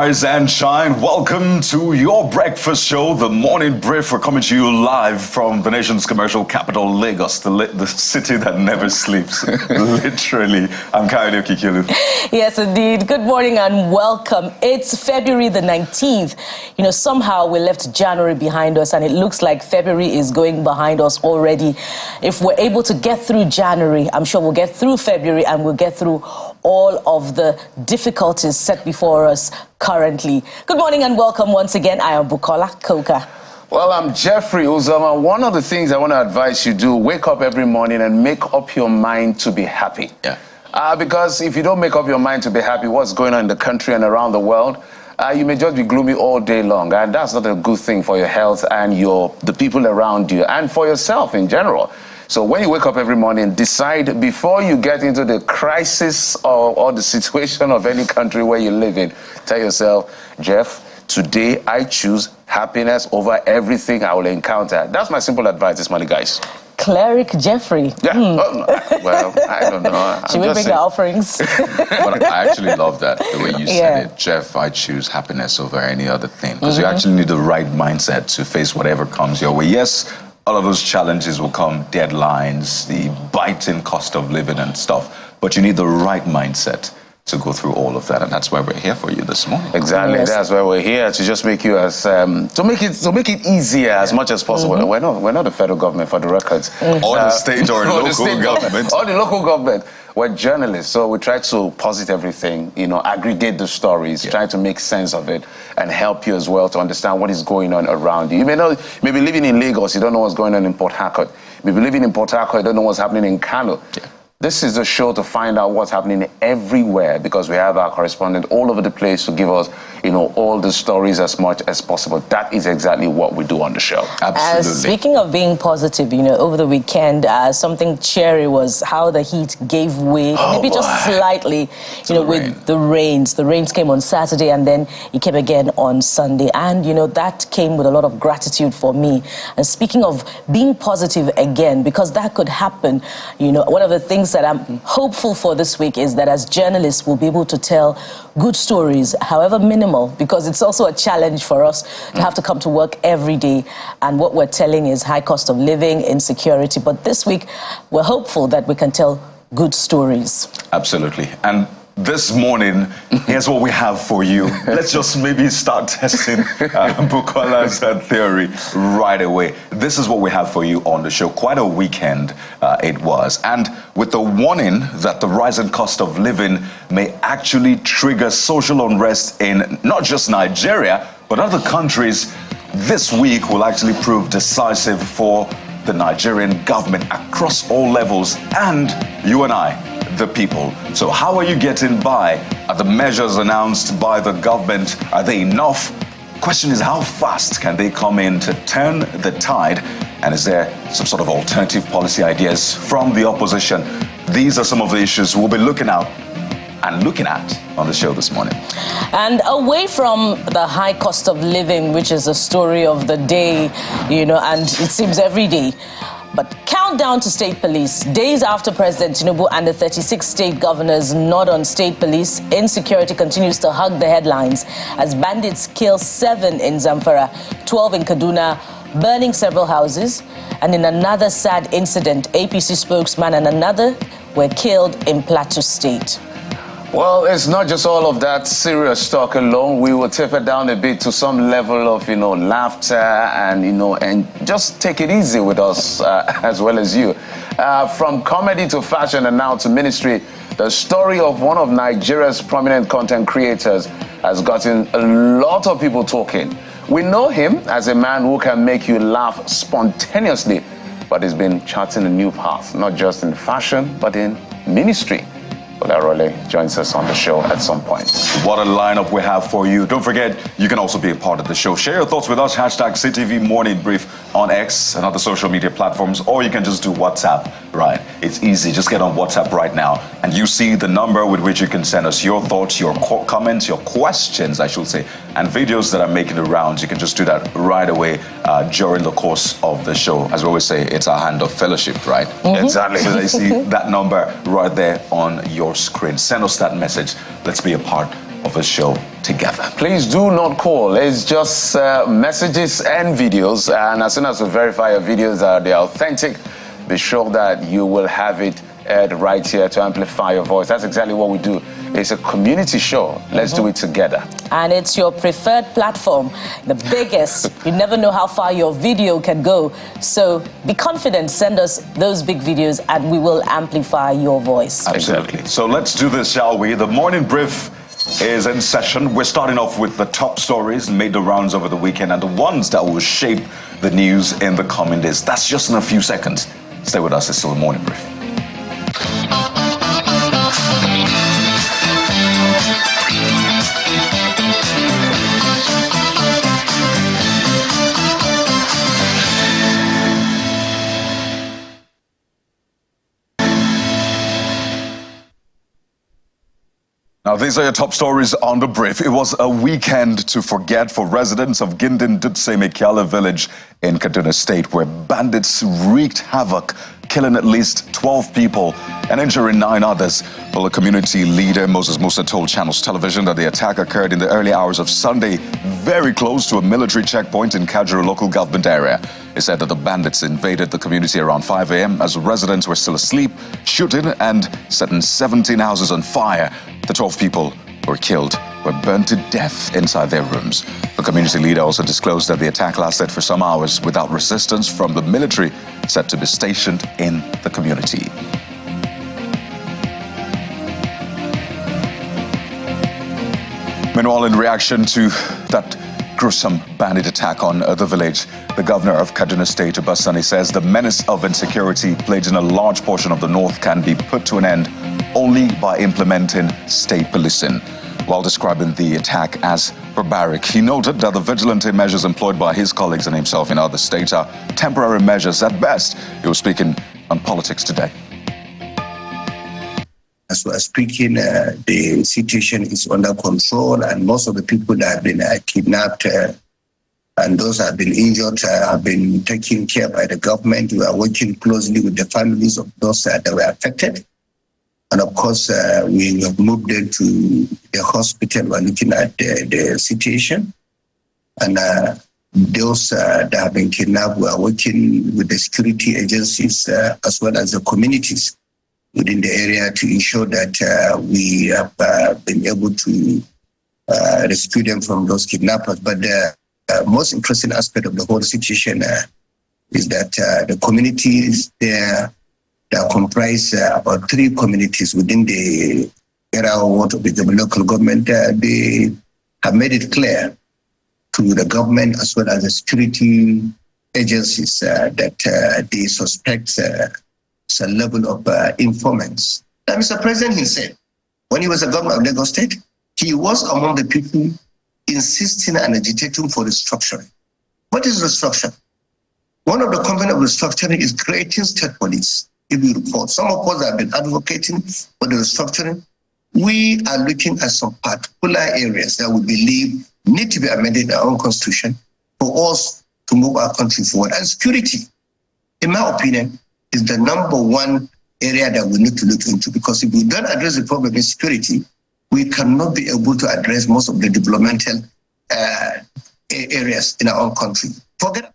Rise and shine. Welcome to your breakfast show, The Morning Brief. We're coming to you live from the nation's commercial capital, Lagos, the city that never sleeps. Literally. I'm Kano. Yes, indeed. Good morning and welcome. It's February the 19th. You know, somehow we left January behind us and it looks like February is going behind us already. If we're able to get through January, I'm sure we'll get through February and we'll get through all of the difficulties set before us currently. Good morning and welcome once again. I am Bukola Koka. Well, I'm Jeffrey Uzoma. One of the things I want to advise you do, wake up every morning and make up your mind to be happy. Yeah. Because if you don't make up your mind to be happy, what's going on in the country and around the world, you may just be gloomy all day long. And that's not a good thing for your health and the people around you and for yourself in general. So when you wake up every morning, decide before you get into the crisis or the situation of any country where you live in, tell yourself, Jeff, today I choose happiness over everything I will encounter. That's my simple advice this morning, guys. Cleric Jeffrey. Yeah. Well, I don't know. Should we bring the offerings? But I actually love that, the way you said it. Jeff, I choose happiness over any other thing. Because you actually need the right mindset to face whatever comes your way. Yes, all of those challenges will come, deadlines, the biting cost of living and stuff. But you need the right mindset to go through all of that, and that's why we're here for you this morning. Exactly, that's why we're here, to just make you as to make it easier as much as possible. We're not the federal government, for the records, or the state or local government, or the local government. We're journalists, so we try to posit everything, aggregate the stories, try to make sense of it, and help you as well to understand what is going on around you. You may be living in Lagos, you don't know what's going on in Port Harcourt. You may be living in Port Harcourt, you don't know what's happening in Kano. This is the show to find out what's happening everywhere, because we have our correspondent all over the place to give us, all the stories as much as possible. That is exactly what we do on the show. Absolutely. Speaking of being positive, over the weekend, something cheery was how the heat gave way, maybe just slightly, with the rains. The rains came on Saturday and then it came again on Sunday. And, that came with a lot of gratitude for me. And speaking of being positive again, because that could happen, one of the things that I'm hopeful for this week is that as journalists we'll be able to tell good stories, however minimal, because it's also a challenge for us to have to come to work every day, and what we're telling is high cost of living, insecurity. But this week we're hopeful that we can tell good stories. Absolutely. And this morning, here's what we have for you. Let's just maybe start testing Bukola's theory right away. This is what we have for you on the show. Quite a weekend it was. And with the warning that the rising cost of living may actually trigger social unrest in not just Nigeria, but other countries, this week will actually prove decisive for the Nigerian government across all levels, and you and I, the people. So how are you getting by? Are the measures announced by the government, are they enough? Question is, how fast can they come in to turn the tide? And is there some sort of alternative policy ideas from the opposition? These are some of the issues we'll be looking at on the show this morning. And away from the high cost of living, which is the story of the day, and it seems every day, but countdown to state police. Days after President Tinubu and the 36 state governors nod on state police, insecurity continues to hug the headlines as bandits kill 7 in Zamfara, 12 in Kaduna, burning several houses. And in another sad incident, APC spokesman and another were killed in Plateau State. Well, it's not just all of that serious talk alone. We will taper down a bit to some level of, laughter and, and just take it easy with us as well as you. From comedy to fashion and now to ministry, the story of one of Nigeria's prominent content creators has gotten a lot of people talking. We know him as a man who can make you laugh spontaneously, but he's been charting a new path, not just in fashion, but in ministry. Arole joins us on the show at some point. What a lineup we have for you. Don't forget, you can also be a part of the show. Share your thoughts with us, #CTV Morning Brief on X and other social media platforms, or you can just do WhatsApp, right? It's easy. Just get on WhatsApp right now, and you see the number with which you can send us your thoughts, your comments, your questions, I should say, and videos that are making the rounds. You can just do that right away during the course of the show. As we always say, it's our hand of fellowship, right? Exactly. So you see that number right there on your screen. Send us that message. Let's be a part of the show together. Please do not call. It's just messages and videos. And as soon as we verify your videos are they're authentic, be sure that you will have it right here to amplify your voice. That's exactly what we do. It's a community show. Let's do it together. And it's your preferred platform, the biggest. You never know how far your video can go. So be confident, send us those big videos and we will amplify your voice. Absolutely. So let's do this, shall we? The morning brief is in session. We're starting off with the top stories made the rounds over the weekend and the ones that will shape the news in the coming days. That's just in a few seconds. Stay with us. It's still the morning brief. Now, these are your top stories on the brief. It was a weekend to forget for residents of Gindin Dutseme Kiala village in Kaduna State, where bandits wreaked havoc, killing at least 12 people and injuring 9 others. Well, a community leader, Moses Musa, told Channels Television that the attack occurred in the early hours of Sunday, very close to a military checkpoint in Kajuru local government area. He said that the bandits invaded the community around 5 a.m. as residents were still asleep, shooting and setting 17 houses on fire. The 12 people were killed, were burned to death inside their rooms. The community leader also disclosed that the attack lasted for some hours without resistance from the military said to be stationed in the community. Meanwhile, in reaction to that gruesome bandit attack on the village, the governor of Kaduna State, Obasani, says the menace of insecurity plaguing a large portion of the north can be put to an end only by implementing state policing. While describing the attack as barbaric, he noted that the vigilante measures employed by his colleagues and himself in other states are temporary measures at best. He was speaking on Politics Today. As we are speaking, the situation is under control, and most of the people that have been kidnapped and those that have been injured have been taken care by the government. We are working closely with the families of those that were affected. And of course, we have moved them to the hospital. We're looking at the situation. And those that have been kidnapped, we are working with the security agencies as well as the communities within the area to ensure that we have been able to rescue them from those kidnappers. But the most interesting aspect of the whole situation is that the communities there that comprise about 3 communities within the area of the local government, they have made it clear to the government as well as the security agencies that they suspect some level of informants. Now, Mr. President himself, when he was the governor of Lagos State, he was among the people insisting and agitating for restructuring. What is restructuring? One of the components of restructuring is creating state police. If you recall, some of us have been advocating for the restructuring. We are looking at some particular areas that we believe need to be amended in our own constitution for us to move our country forward. And security, in my opinion, is the #1 area that we need to look into, because if we don't address the problem in security, we cannot be able to address most of the developmental areas in our own country. Forget.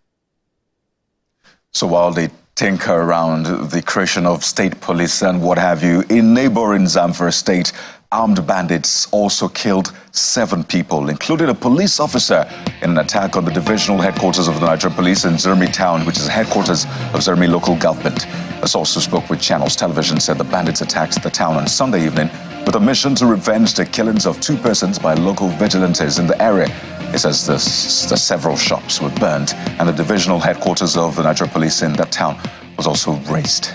So while they tinker around the creation of state police and what have you, in neighboring Zamfara State, armed bandits also killed 7 people, including a police officer, in an attack on the divisional headquarters of the Nigerian Police in Zermi Town, which is the headquarters of Zermi local government. A source who spoke with Channels Television said the bandits attacked the town on Sunday evening with a mission to revenge the killings of 2 persons by local vigilantes in the area. It says the several shops were burned and the divisional headquarters of the Nigerian Police in that town was also razed.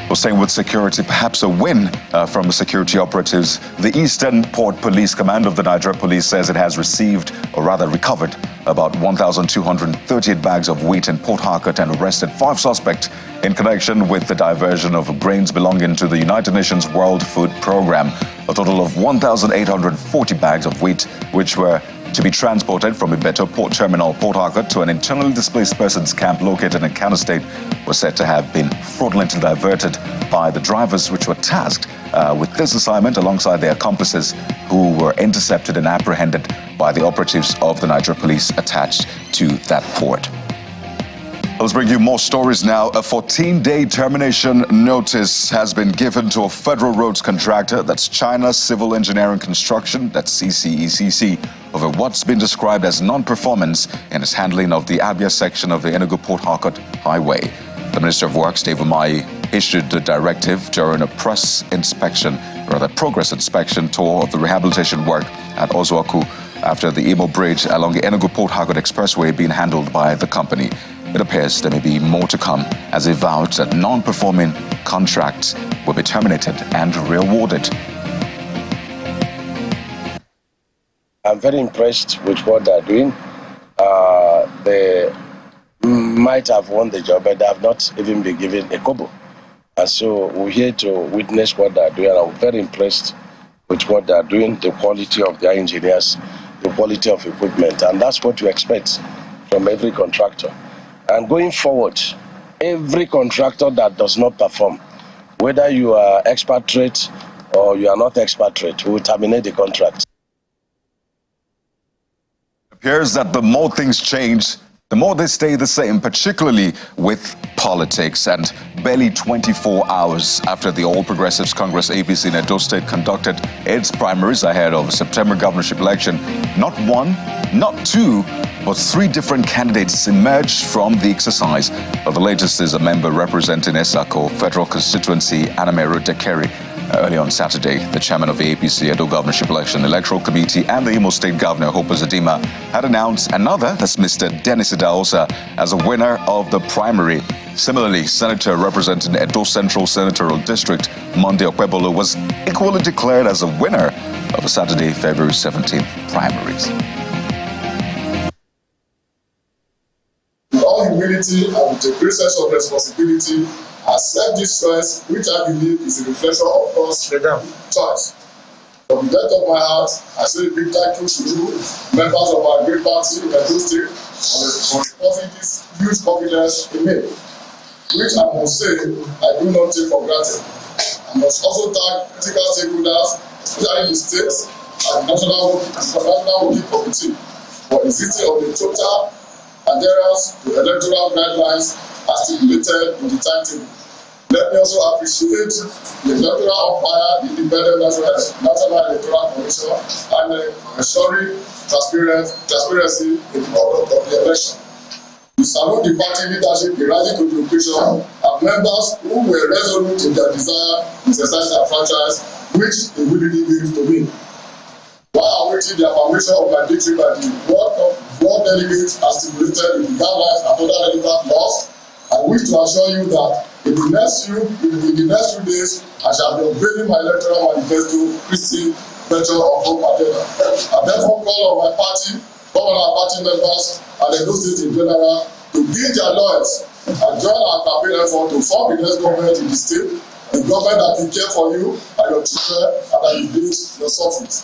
Well, staying with security, perhaps a win from the security operatives. The Eastern Port Police Command of the Nigerian Police says it has received, or rather recovered, about 1,238 bags of wheat in Port Harcourt and arrested 5 suspects in connection with the diversion of grains belonging to the United Nations World Food Programme. A total of 1,840 bags of wheat, which were to be transported from Ibeto Port Terminal, Port Harcourt, to an internally displaced persons camp located in Kano State, was said to have been fraudulently diverted by the drivers, which were tasked with this assignment alongside their accomplices who were intercepted and apprehended by the operatives of the Nigeria police attached to that port. Let's bring you more stories now. A 14-day termination notice has been given to a federal roads contractor, that's China Civil Engineering Construction, that's CCECC, over what's been described as non-performance in its handling of the Abia section of the Enugu-Port Harcourt Highway. The Minister of Works, Dave Umahi, issued the directive during a progress inspection tour of the rehabilitation work at Ozuaku after the Imo Bridge along the Enugu-Port Harcourt Expressway being handled by the company. It appears there may be more to come, as it vowed that non-performing contracts will be terminated and rewarded. I'm very impressed with what they're doing. They might have won the job, but they have not even been given a kobo. And so we're here to witness what they're doing. I'm very impressed with what they're doing, the quality of their engineers, the quality of equipment, and that's what you expect from every contractor. And going forward, every contractor that does not perform, whether you are expatriate or you are not expatriate, we will terminate the contract. It appears that the more things change, the more they stay the same, particularly with politics. And barely 24 hours after the All Progressives Congress APC in Edo State conducted its primaries ahead of the September governorship election, not one, not two, but three different candidates emerged from the exercise. Well, the latest is a member representing Esako Federal Constituency, Arole Dekeri. Early on Saturday, the chairman of the APC Edo Governorship Election Electoral Committee and the Imo State Governor, Hope Uzodimma, had announced another, that's Mr. Dennis Idahosa, as a winner of the primary. Similarly, Senator representing Edo Central Senatorial District, Monday Okpebolo, was equally declared as a winner of the Saturday, February 17th primaries. With all humility and with a great sense of responsibility, accept this choice, which I believe is a reflection of God's choice. From the depth of my heart, I say a big thank you to you, members of our great party in Edo State, for depositing this huge confidence in me, which I must say I do not take for granted. I must also thank critical stakeholders, especially the states and national working committee, for insisting on the total adherence to electoral guidelines as stipulated in the timetable. Let me also appreciate the electoral umpire, the independent National Electoral Commission, and ensuring transparency in the conduct of the election. We salute the party leadership in rising to the occasion and members who were resolute in their desire to exercise their franchise, which they willingly gave to me. While awaiting the affirmation of my victory by the board delegates as stipulated in the guidelines and other relevant laws, I wish to assure you that in the next few days, I shall be unveiling my electoral manifesto, Christy Venture of Hope Agenda. I therefore call on my party, all our party members, and the State in general to give their lawyers and join our campaign effort to form the next government in the state, a government that will care for you and your children and that will build your suffrage.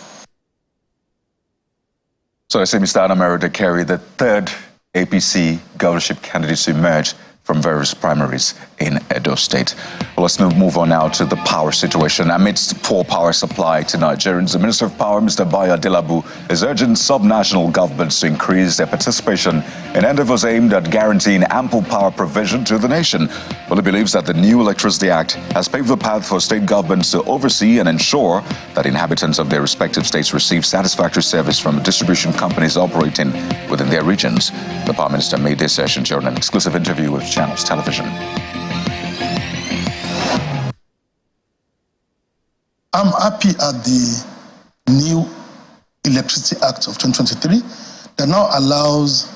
So I say Mr. Arole Dekeri, the third APC governorship candidate to emerge from various primaries in Edo State. Well, let's move on now to the power situation. Amidst poor power supply to Nigerians, the Minister of Power, Mr. Bayo Adelabu, is urging subnational governments to increase their participation in endeavors aimed at guaranteeing ample power provision to the nation. Well, he believes that the new Electricity Act has paved the path for state governments to oversee and ensure that inhabitants of their respective states receive satisfactory service from distribution companies operating within their regions. The Power Minister made this session during an exclusive interview with Channels Television. I'm happy at the new Electricity Act of 2023 that now allows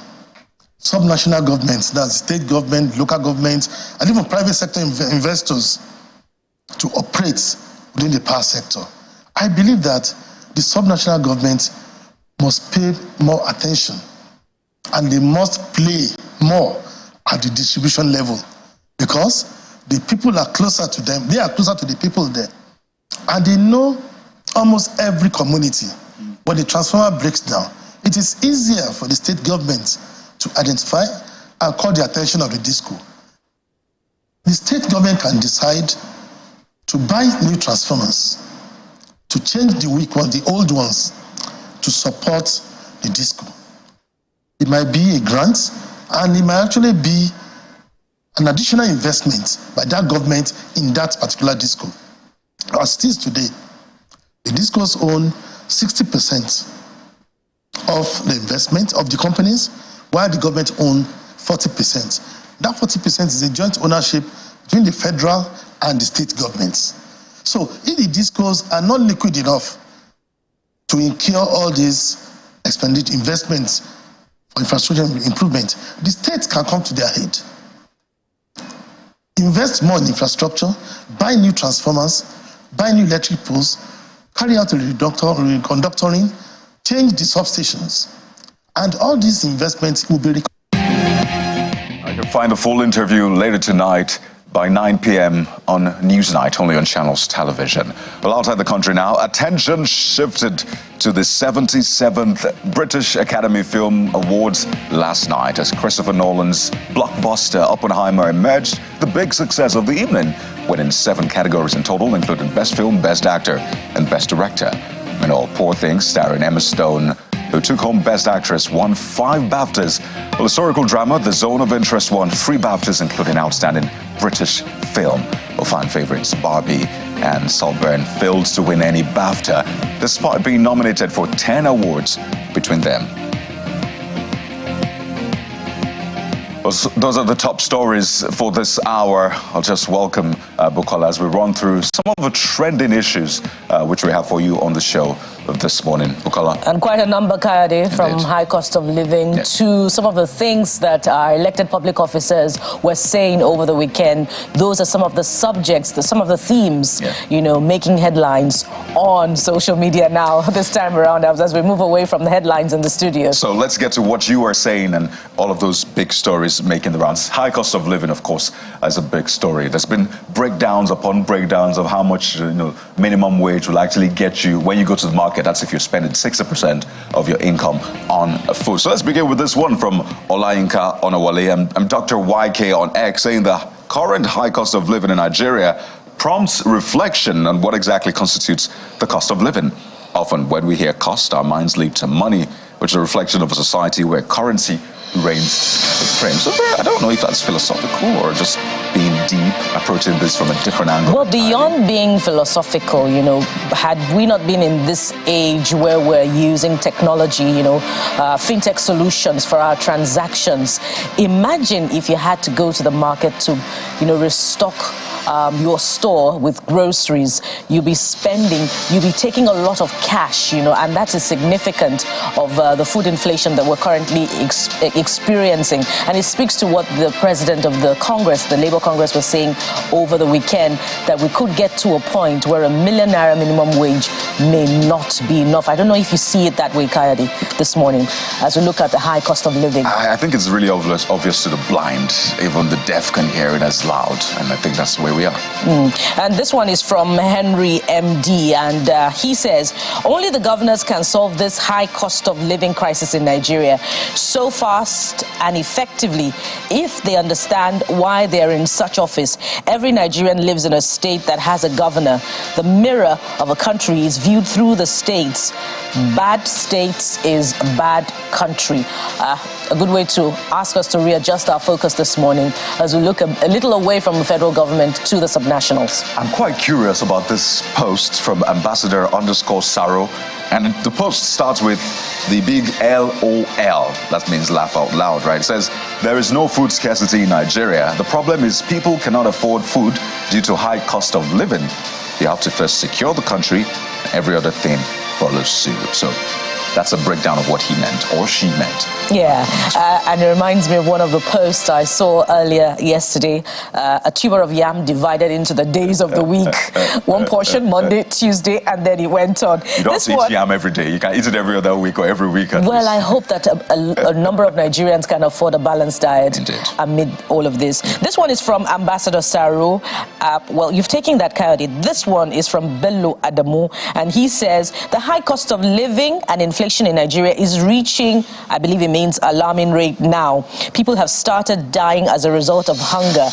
subnational governments, that's state government, local governments, and even private sector investors to operate within the power sector. I believe that the subnational governments must pay more attention and they must play more at the distribution level because the people are closer to them, they are closer to the people there. And they know almost every community. When the transformer breaks down, it is easier for the state government to identify and call the attention of the disco. The state government can decide to buy new transformers, to change the weak ones, the old ones, to support the disco. It might be a grant, and it might actually be an additional investment by that government in that particular disco. As it is today, the discos own 60% of the investment of the companies, while the government owns 40%. That 40% is a joint ownership between the federal and the state governments. So if the discos are not liquid enough to incur all these expenditure investments for infrastructure improvement, the states can come to their aid. Invest more in infrastructure, buy new transformers, buy new electric poles, carry out reconductoring, change the substations, and all these investments will be. I can find the full interview later tonight by 9 p.m. on Newsnight, only on Channels Television. Well, outside the country now, attention shifted to the 77th British Academy Film Awards last night as Christopher Nolan's blockbuster Oppenheimer emerged the big success of the evening, winning 7 categories in total, including Best Film, Best Actor, and Best Director. And All Poor Things, starring Emma Stone, who took home Best Actress, won 5 BAFTAs. Well, historical drama, The Zone of Interest, won 3 BAFTAs, including Outstanding British Film. Well, fan favorites Barbie and Saltburn failed to win any BAFTA, despite being nominated for 10 awards between them. Well, so those are the top stories for this hour. I'll just welcome Bukola as we run through some of the trending issues which we have for you on the show this morning. Bukola. And quite a number, Kayode, from high cost of living to some of the things that our elected public officers were saying over the weekend. Those are some of the subjects, some of the themes, you know, making headlines on social media now this time around as we move away from the headlines in the studio. So let's get to what you are saying and all of those big stories making the rounds. High cost of living, of course, is a big story. There's been breakdowns upon breakdowns of how much minimum wage will actually get you when you go to the market. That's if you're spending 60% of your income on food. So let's begin with this one from Olayinka Onawale. I'm Dr. YK on X saying the current high cost of living in Nigeria prompts reflection on what exactly constitutes the cost of living. Often when we hear cost, our minds leap to money, which is a reflection of a society where currency reigns supreme. So I don't know if that's philosophical or just being deep, approaching this from a different angle. Well, beyond being philosophical, you know, had we not been in this age where we're using technology, you know, fintech solutions for our transactions, imagine if you had to go to the market to, you know, restock your store with groceries. You'll be taking a lot of cash, you know, and that is significant of the food inflation that we're currently experiencing. And it speaks to what the president of the Congress, the Labour Congress, was saying over the weekend, that we could get to a point where £1 million minimum wage may not be enough. I don't know if you see it that way, Kayode, this morning, as we look at the high cost of living. I think it's really obvious to the blind. Even the deaf can hear it as loud. And I think that's where we are. And this one is from Henry MD, and he says, only the governors can solve this high cost of living crisis in Nigeria so fast and effectively if they understand why they're in such office. Every Nigerian lives in a state that has a governor. The mirror of a country is viewed through the states. Bad states is bad country. A good way to ask us to readjust our focus this morning as we look a little away from the federal government to the subnationals. I'm quite curious about this post from Ambassador_Saro, and the post starts with the big LOL. That means laugh out loud, right? It says, there is no food scarcity in Nigeria. The problem is people cannot afford food due to high cost of living. You have to first secure the country, and every other thing follows suit. So that's a breakdown of what he meant or she meant. Yeah, and it reminds me of one of the posts I saw earlier yesterday. A tuber of yam divided into the days of the week. One portion Monday, Tuesday, and then it went on. You don't eat yam every day. You can eat it every other week or every week. Well, I hope that a number of Nigerians can afford a balanced diet amid all of this. This one is from Ambassador Saru. Well, you've taken that, Kayode. This one is from Bello Adamu, and he says, the high cost of living and inflation inflation in Nigeria is reaching, I believe it means alarming rate now. People have started dying as a result of hunger.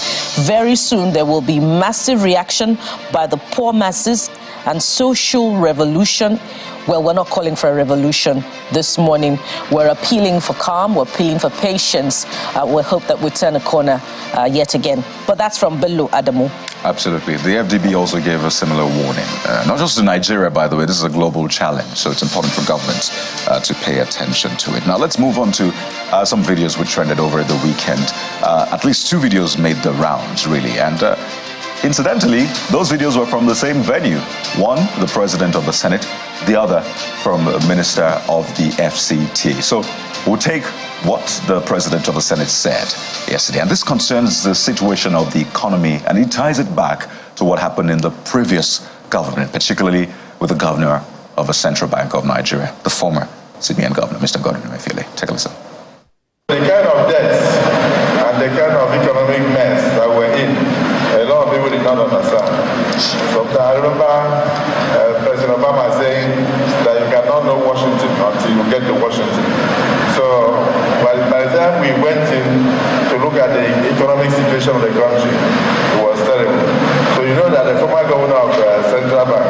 Very soon there will be massive reaction by the poor masses and social revolution. Well, we're not calling for a revolution this morning. We're appealing for calm. We're appealing for patience. We hope that we turn a corner yet again. But that's from Bello Adamu. Absolutely. The FDB also gave a similar warning. Not just in Nigeria, by the way. This is a global challenge, so it's important for governments to pay attention to it. Now, let's move on to some videos which trended over the weekend. At least 2 videos made the rounds, really. And incidentally, those videos were from the same venue. One, the President of the Senate, the other from the Minister of the FCT. So we'll take what the President of the Senate said yesterday. And this concerns the situation of the economy, and he ties it back to what happened in the previous government, particularly with the governor of the Central Bank of Nigeria, the former CBN governor, Mr. Godwin Emefiele. Take a listen. The kind of debts and the kind of economic mess that we're in, a lot of people did not understand. Sometimes I remember President Obama saying that you cannot know Washington until you get to Washington. So by the time we went in to look at the economic situation of the country, it was terrible. So you know that the former governor of Central Bank,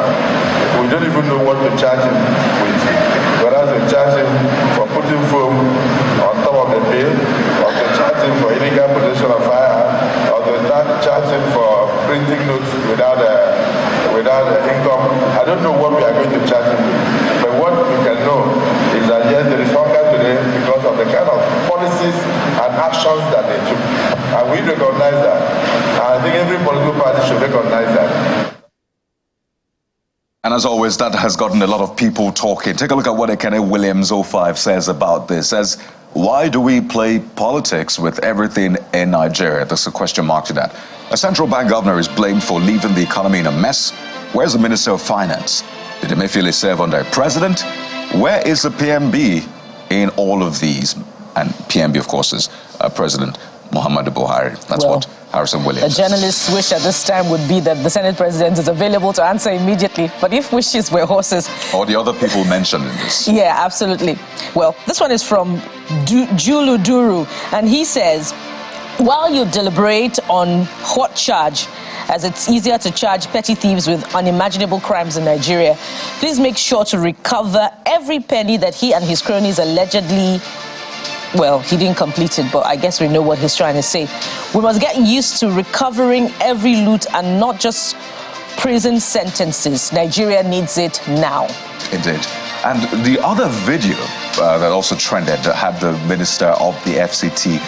we don't even know what to charge him with. Whether to charge him for putting foam on top of the bill, or to charge him for illegal possession of firearms, or to charge him for printing notes without income. I don't know what we are going to charge him with. But what we can know is that yes, there is hunger today because of the kind of policies and actions that they took. And we recognize that. And I think every political party should recognize that. And as always, that has gotten a lot of people talking. Take a look at what Ekene Williams 05 says about this. Says, why do we play politics with everything in Nigeria? There's a question mark to that. A central bank governor is blamed for leaving the economy in a mess. Where's the Minister of Finance? Did Emefiele serve under a president? Where is the PMB in all of these? And PMB, of course, is President Muhammadu Buhari. That's what Harrison Williams A journalist's wish at this time would be that the Senate President is available to answer immediately. But if wishes were horses... Or the other people mentioned in this. Yeah, absolutely. Well, this one is from Julu Duru, and he says, while you deliberate on what charge, as it's easier to charge petty thieves with unimaginable crimes in Nigeria, please make sure to recover every penny that he and his cronies allegedly... Well, he didn't complete it, but I guess we know what he's trying to say. We must get used to recovering every loot and not just prison sentences. Nigeria needs it now. Indeed. And the other video that also trended had the Minister of the FCT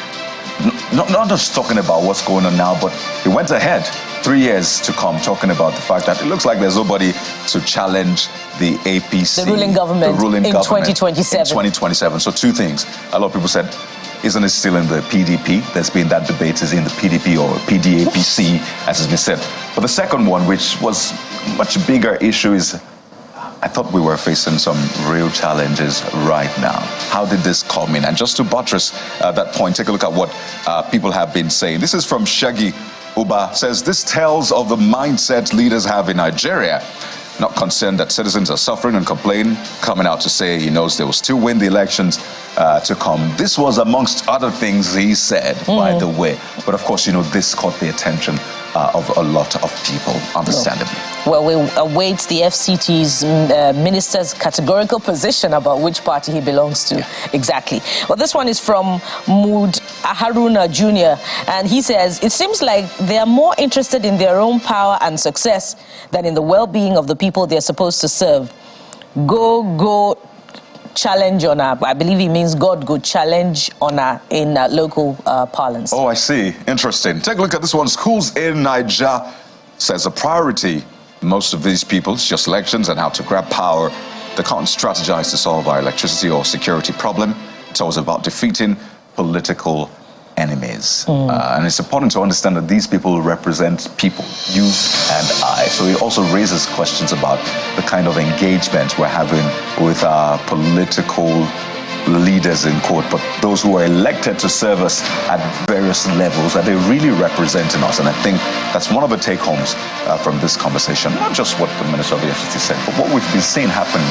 not just talking about what's going on now, but he went ahead 3 years to come talking about the fact that it looks like there's nobody to challenge the APC. The ruling government in 2027. In 2027. So 2 things. A lot of people said, isn't it still in the PDP? There's been that debate, is it in the PDP or PDAPC, as has been said. But the second one, which was a much bigger issue, is I thought we were facing some real challenges right now. How did this come in? And just to buttress that point, take a look at what people have been saying. This is from Shaggy Uba. Says, this tells of the mindset leaders have in Nigeria. Not concerned that citizens are suffering and complain, coming out to say he knows they will still win the elections to come. This was amongst other things he said, by the way. But of course, you know, this caught the attention of a lot of people, understandably. Well, we await the FCT's minister's categorical position about which party he belongs to. Exactly. Well, this one is from Mood Haruna Jr. And he says, it seems like they are more interested in their own power and success than in the well-being of the people they're supposed to serve. Go challenge honor. I believe he means God go challenge honor in local parlance. Oh, I see. Interesting. Take a look at this one. Schools in Niger says a priority. Most of these people, it's just elections and how to grab power. They can't strategize to solve our electricity or security problem. It's always about defeating political enemies. And it's important to understand that these people represent people, you and I. So it also raises questions about the kind of engagement we're having with our political leaders in court, but those who are elected to serve us at various levels, that they really representing us. And I think that's one of the take-homes from this conversation, not just what the Minister of the FCT said, but what we've been seeing happen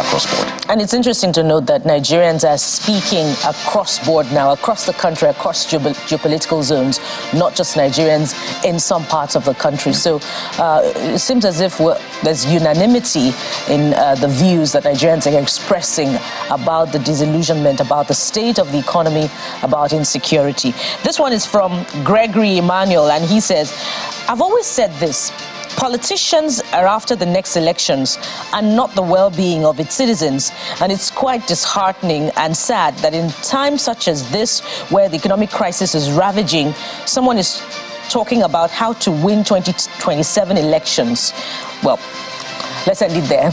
across board. And it's interesting to note that Nigerians are speaking across board now, across the country, across geopolitical zones, not just Nigerians in some parts of the country. So it seems as if there's unanimity in the views that Nigerians are expressing about the disillusionment, about the state of the economy, about insecurity. This one is from Gregory Emmanuel, and he says, I've always said this. Politicians are after the next elections and not the well-being of its citizens. And it's quite disheartening and sad that in times such as this, where the economic crisis is ravaging, someone is talking about how to win 2027 elections. Well, let's end it there.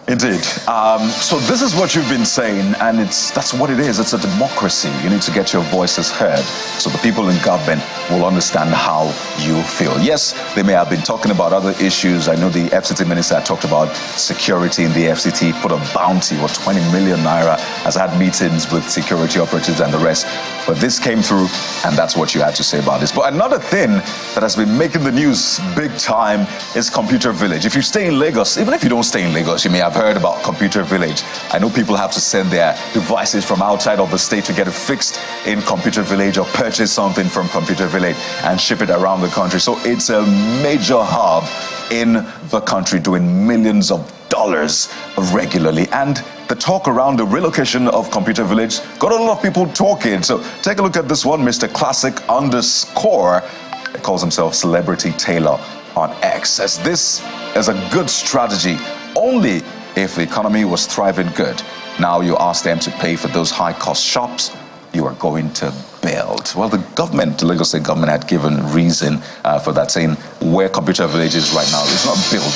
Indeed. So this is what you've been saying, and that's what it is. It's a democracy. You need to get your voices heard so the people in government will understand how you feel. Yes, they may have been talking about other issues. I know the FCT minister talked about security in the FCT, put a bounty of 20 million naira, has had meetings with security operatives and the rest. But this came through, and that's what you had to say about this. But another thing that has been making the news big time is Computer Village. If you stay in Lagos, even if you don't stay in Lagos, you may have heard about Computer Village. I know people have to send their devices from outside of the state to get it fixed in Computer Village or purchase something from Computer Village and ship it around the country. So it's a major hub in the country doing millions of dollars regularly. And the talk around the relocation of Computer Village got a lot of people talking. So take a look at this one, Mr. Classic _ he calls himself Celebrity Tailor on X, as this is a good strategy only if the economy was thriving good. Now you ask them to pay for those high-cost shops you are going to build. Well, the government, the Lagos State government, had given reason for that, saying where Computer Village is right now, it's not built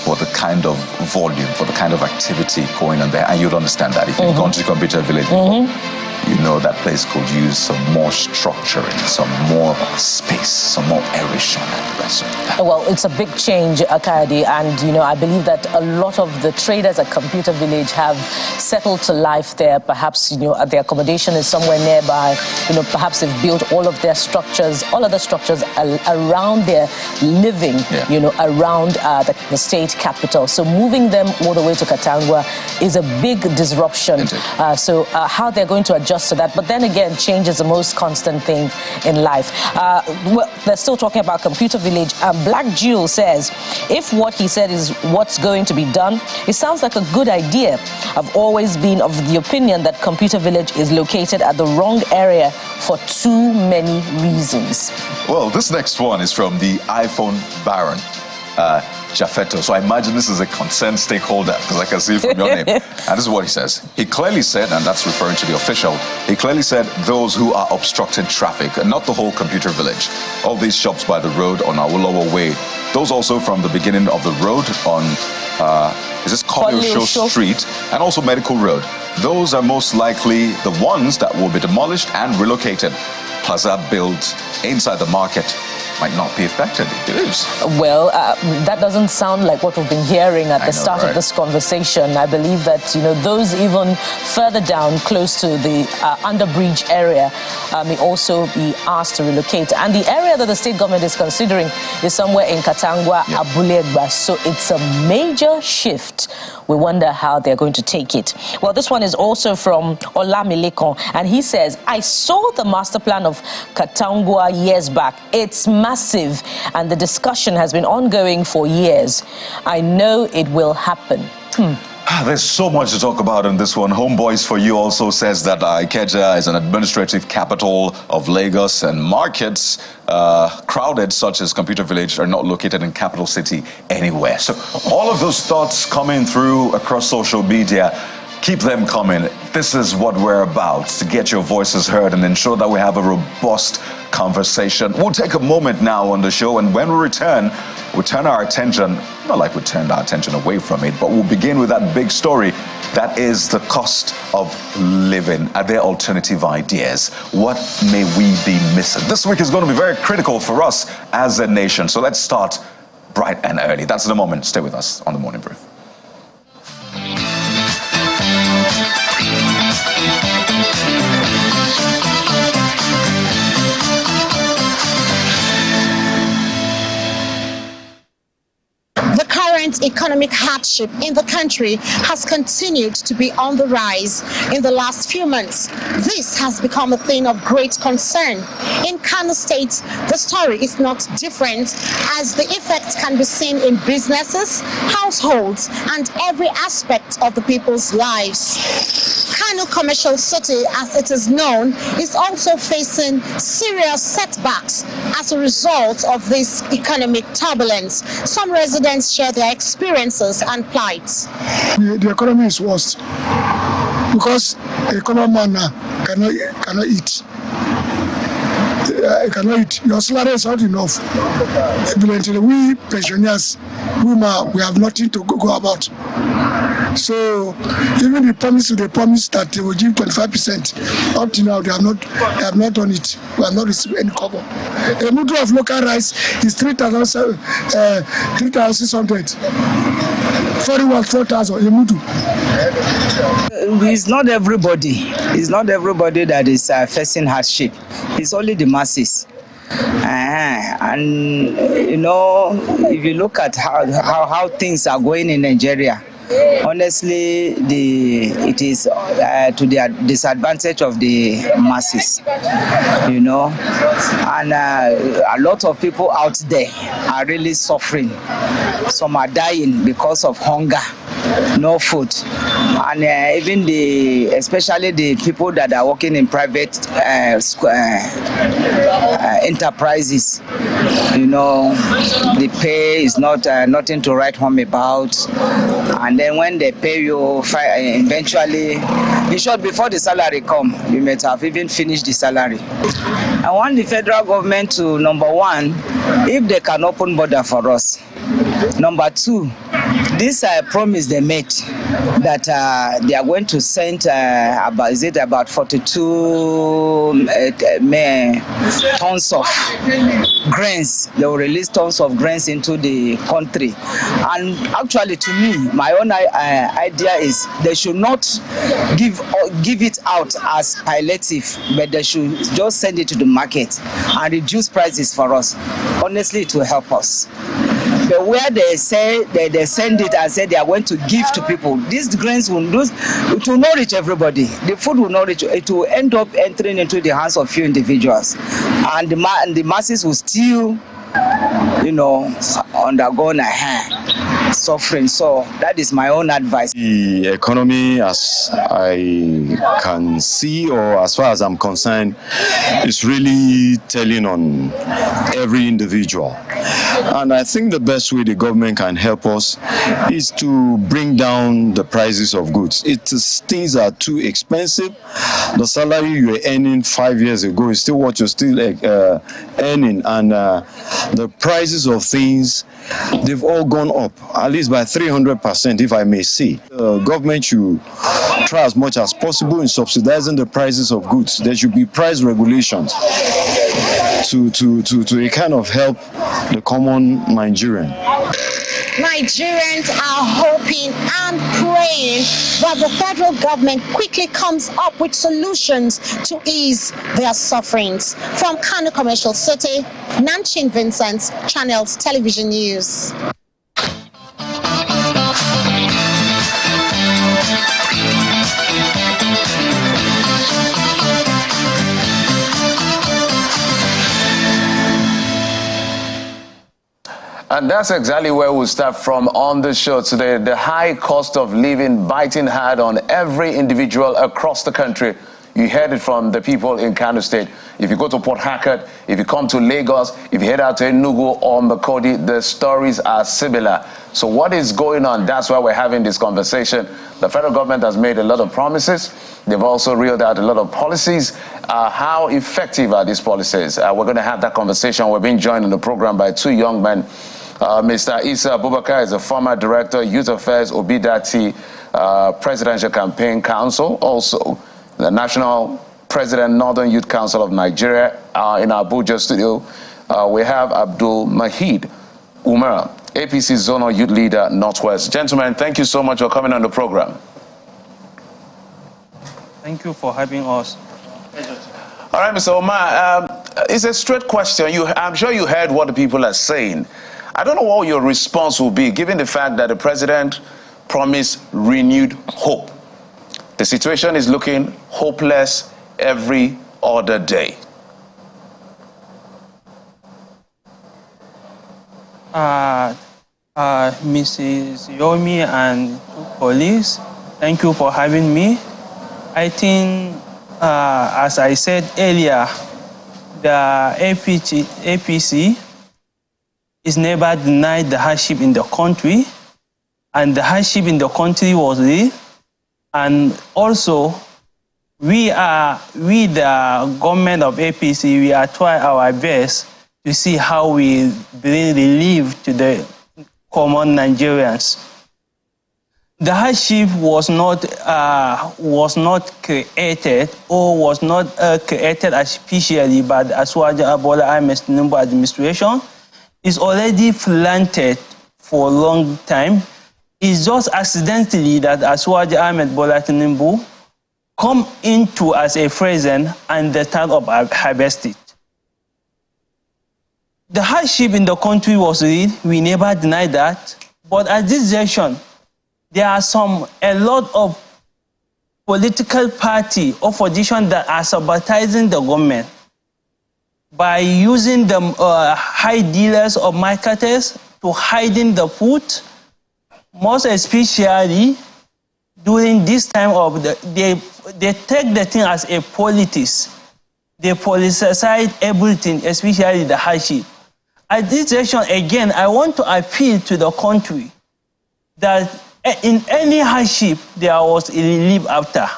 for the kind of volume, for the kind of activity going on there. And you'd understand that if you've gone to Computer Village before. You know that place could use some more structuring, some more space, some more aeration and the rest of that. Well, it's a big change, Akayade, and I believe that a lot of the traders at Computer Village have settled to life there. Perhaps their accommodation is somewhere nearby. Perhaps they've built all of their structures, all other structures around their living. Around the state capital. So moving them all the way to Katangwa is a big disruption. So how they're going to adjust to that, but then again, change is the most constant thing in life. Well, they're still talking about Computer Village. Black Jewel says, if what he said is what's going to be done, it sounds like a good idea. I've always been of the opinion that Computer Village is located at the wrong area for too many reasons. Well, this next one is from the iPhone Baron. Jaffetto. So I imagine this is a concerned stakeholder, because I can see it from your name. And this is what he says. He clearly said, and that's referring to the official, he clearly said those who are obstructing traffic, and not the whole Computer Village. All these shops by the road on Arole Way, those also from the beginning of the road on, is this Kolio Street, and also Medical Road. Those are most likely the ones that will be demolished and relocated. Plaza built inside the market might not be affected. It is. Well, that doesn't sound like what we've been hearing at the start of this conversation. I believe that those even further down, close to the underbridge area, may also be asked to relocate. And the area that the state government is considering is somewhere in Katangwa, Abulegba. So it's a major shift. We wonder how they're going to take it. Well, this one is also from Olamilekon, and he says, I saw the master plan of Katangwa years back. It's massive, and the discussion has been ongoing for years. I know it will happen. There's so much to talk about in this one. Homeboys for You also says that Ikeja is an administrative capital of Lagos, and markets crowded such as Computer Village are not located in capital city anywhere. So all of those thoughts coming through across social media, keep them coming. This is what we're about, to get your voices heard and ensure that we have a robust conversation. We'll take a moment now on the show, and when we return, we'll turn our attention, not like we turned our attention away from it, but we'll begin with that big story. That is the cost of living. Are there alternative ideas? What may we be missing? This week is going to be very critical for us as a nation. So let's start bright and early. That's the moment. Stay with us on The Morning Brief. economic hardship in the country has continued to be on the rise in the last few months. This has become a thing of great concern. In Kano State, the story is not different, as the effects can be seen in businesses, households, and every aspect of the people's lives. Kano Commercial City, as it is known, is also facing serious setbacks as a result of this economic turbulence. Some residents share their experiences and plights. The economy is worse because the economy man cannot eat. Cannot eat. Your salary is not enough. We pensioners, we have nothing to go about. So even the promise they promised that they will give 25%, up to now they have not done it. We have not received any cover. A mudu of local rice is 3,600. 4,000 a mudu. It's not everybody. It's not everybody that is facing hardship. It's only the masses. And you know, if you look at how things are going in Nigeria, honestly, it is to the disadvantage of the masses, you know, and a lot of people out there are really suffering. Some are dying because of hunger, no food, and even especially the people that are working in private enterprises, you know, the pay is not nothing to write home about. And then when they pay you, eventually, in short, before the salary come, you might have even finished the salary. I want the federal government to, number one, if they can open border for us. Number two, this promise they made that they are going to send about 42 tons of grains. They will release tons of grains into the country. And actually, to me, my own idea is they should not give it out as palliative, but they should just send it to the market and reduce prices for us. Honestly, it will help us. But where they say they send it and say they are going to give to people, these grains it will not reach everybody. The food will not reach. It will end up entering into the hands of few individuals, and the masses will still, you know, undergo suffering. So that is my own advice. The economy, as I can see, or as far as I'm concerned, is really telling on every individual. And I think the best way the government can help us is to bring down the prices of goods. Things are too expensive. The salary you were earning 5 years ago is still what you're still earning, and the prices of things, they've all gone up, at least by 300%, if I may say. The government should try as much as possible in subsidizing the prices of goods. There should be price regulations to kind of help the common Nigerian. Nigerians are hoping and praying that the federal government quickly comes up with solutions to ease their sufferings. From Kano Commercial City, Nanchin Vincent, Channels Television News. And that's exactly where we'll start from on the show today. The high cost of living biting hard on every individual across the country. You heard it from the people in Kano State. If you go to Port Harcourt, if you come to Lagos, if you head out to Enugu or Makodi, the stories are similar. So what is going on? That's why we're having this conversation. The federal government has made a lot of promises. They've also reeled out a lot of policies. How effective are these policies? We're going to have that conversation. We're being joined in the program by two young men. Mr. Isa Abubakar is a former director, Youth Affairs, Obidati Presidential Campaign Council, also the National President, Northern Youth Council of Nigeria. In our Abuja studio, we have Abdul Mahid Umar, APC Zonal Youth Leader, Northwest. Gentlemen, thank you so much for coming on the program. Thank you for having us. All right, Mr. Omar, it's a straight question. I'm sure you heard what the people are saying. I don't know what your response will be, given the fact that the president promised renewed hope. The situation is looking hopeless every other day. Mrs. Yomi and colleagues, thank you for having me. I think, as I said earlier, the APC is never denied the hardship in the country, and the hardship in the country was real. And also, we, the government of APC, we are trying our best to see how we bring relief to the common Nigerians. The hardship was not created or was not created artificially by the Bola Ahmed Tinubu administration. It's already planted for a long time. It's just accidentally that Aswaji Ahmed Bola Tinubu come into as a president and the time of harvest it. The hardship in the country was real. We never denied that. But at this junction, there are a lot of political party or opposition that are sabotaging the government by using the high dealers or marketers to hiding the food, most especially during this time of they take the thing as a politics. They politicize everything, especially the hardship. At this session, again, I want to appeal to the country that in any hardship, there was a relief after.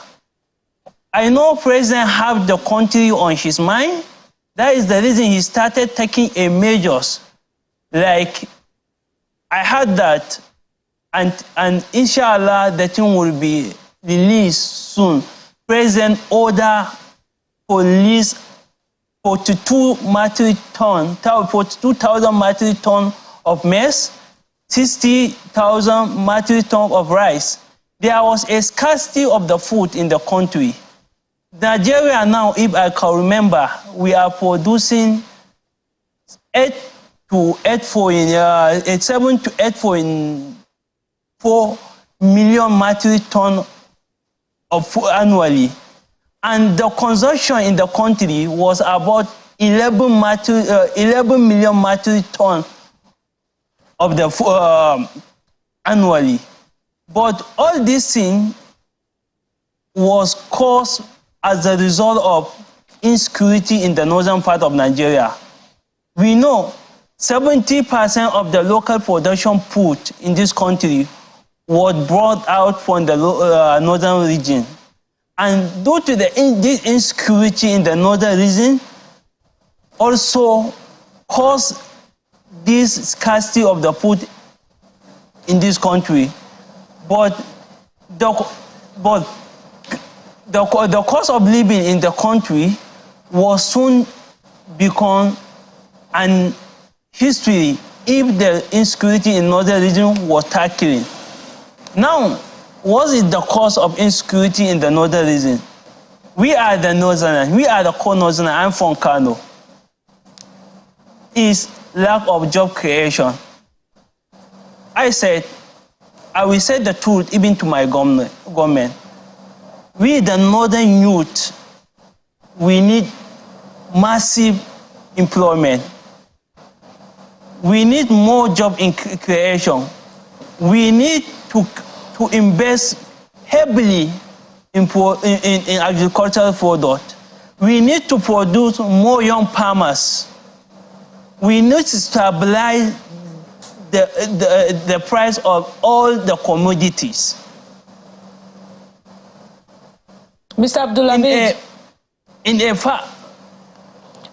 I know President have the country on his mind. That is the reason he started taking measures. Like, I heard that, and inshallah, the thing will be released soon. President order police 42,000 metric ton of maize, 60,000 metric ton of rice. There was a scarcity of the food in the country. Nigeria now, if I can remember, we are producing 7 to 8.4 million metric ton of food annually. And the consumption in the country was about 11 million metric ton of the annually. But all this thing was caused as a result of insecurity in the northern part of Nigeria. We know 70% of the local production food in this country was brought out from the northern region. And due to this insecurity in the northern region, also caused this scarcity of the food in this country. But the cost of living in the country will soon become an history if the insecurity in northern region was tackling. Now, what is the cause of insecurity in the northern region? We are the northerners, we are the core northerners. I'm from Kano. Is lack of job creation. I said, I will say the truth even to my government. We, the northern youth, we need massive employment. We need more job creation. We need to invest heavily in agricultural product. We need to produce more young farmers. We need to stabilize the price of all the commodities. Mr. Abdulhamid,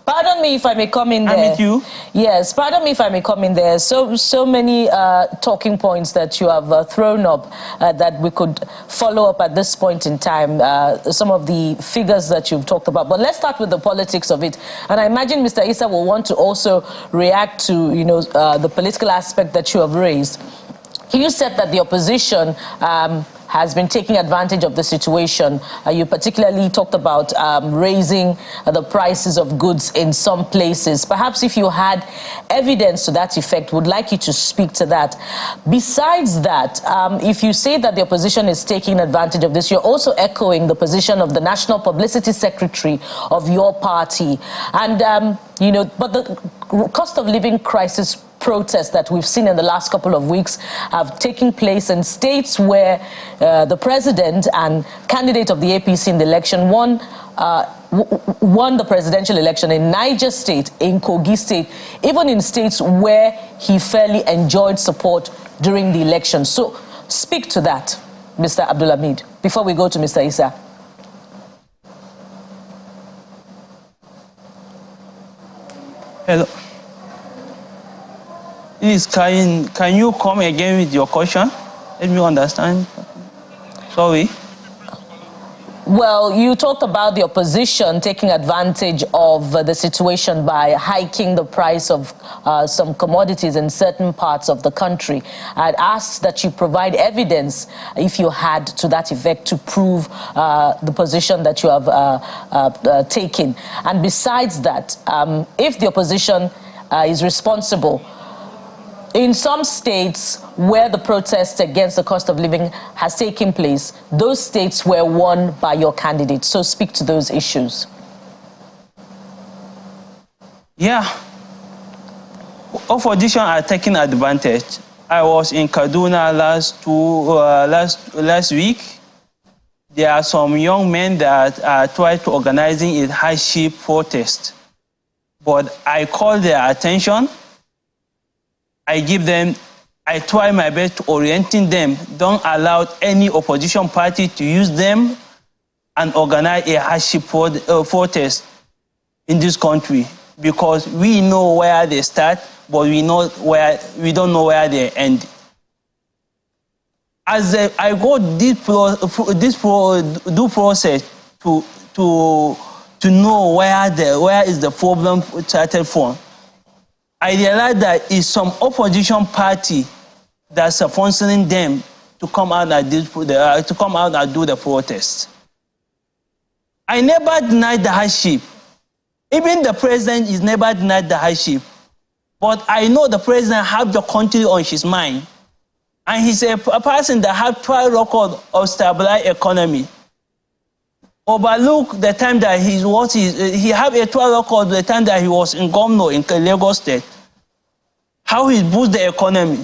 pardon me if I may come in there. I'm with you. Yes, pardon me if I may come in there. So many talking points that you have thrown up that we could follow up at this point in time. Some of the figures that you've talked about. But let's start with the politics of it. And I imagine Mr. Issa will want to also react to, the political aspect that you have raised. You said that the opposition has been taking advantage of the situation. You particularly talked about raising the prices of goods in some places. Perhaps if you had evidence to that effect, would like you to speak to that. Besides that, if you say that the opposition is taking advantage of this, you're also echoing the position of the National Publicity Secretary of your party. And, you know, but the cost of living crisis protests that we've seen in the last couple of weeks have taken place in states where the president and candidate of the APC in the election won the presidential election in Niger State, in Kogi State, even in states where he fairly enjoyed support during the election. So speak to that, Mr. Abdulhamid, before we go to Mr. Issa. Hello. Please, can you come again with your question? Let me understand. Sorry. Well, you talked about the opposition taking advantage of the situation by hiking the price of some commodities in certain parts of the country. I'd asked that you provide evidence, if you had, to that effect, to prove the position that you have taken. And besides that, if the opposition is responsible, in some states where the protest against the cost of living has taken place, those states were won by your candidate. So speak to those issues. Yeah. Opposition are taking advantage. I was in Kaduna last week. There are some young men that tried to organizing a hardship protest. But I called their attention. I try my best to orienting them. Don't allow any opposition party to use them and organize a hardship protest in this country, because we know where they start, but we don't know where they end. As I go this process to know where is the problem started from, I realized that it's some opposition party that's sponsoring them to come out and do the protest. I never denied the hardship. Even the president is never denied the hardship. But I know the president has the country on his mind. And he's a person that has tried record of stabilized economy. Overlook the time that he had a trial record the time that he was in governor in Lagos State. How he boosted the economy.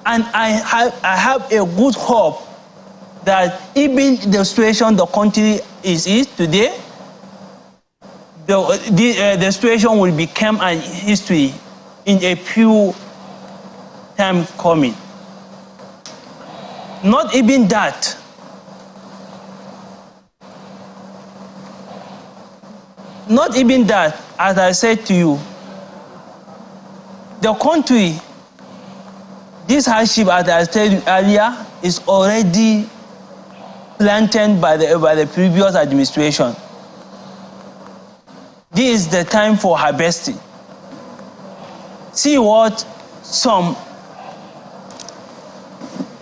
And I have a good hope that even the situation the country is today, the situation will become a history in a few time coming. Not even that. Not even that, as I said to you, the country, this hardship, as I said earlier, is already planted by the previous administration. This is the time for harvesting. See what some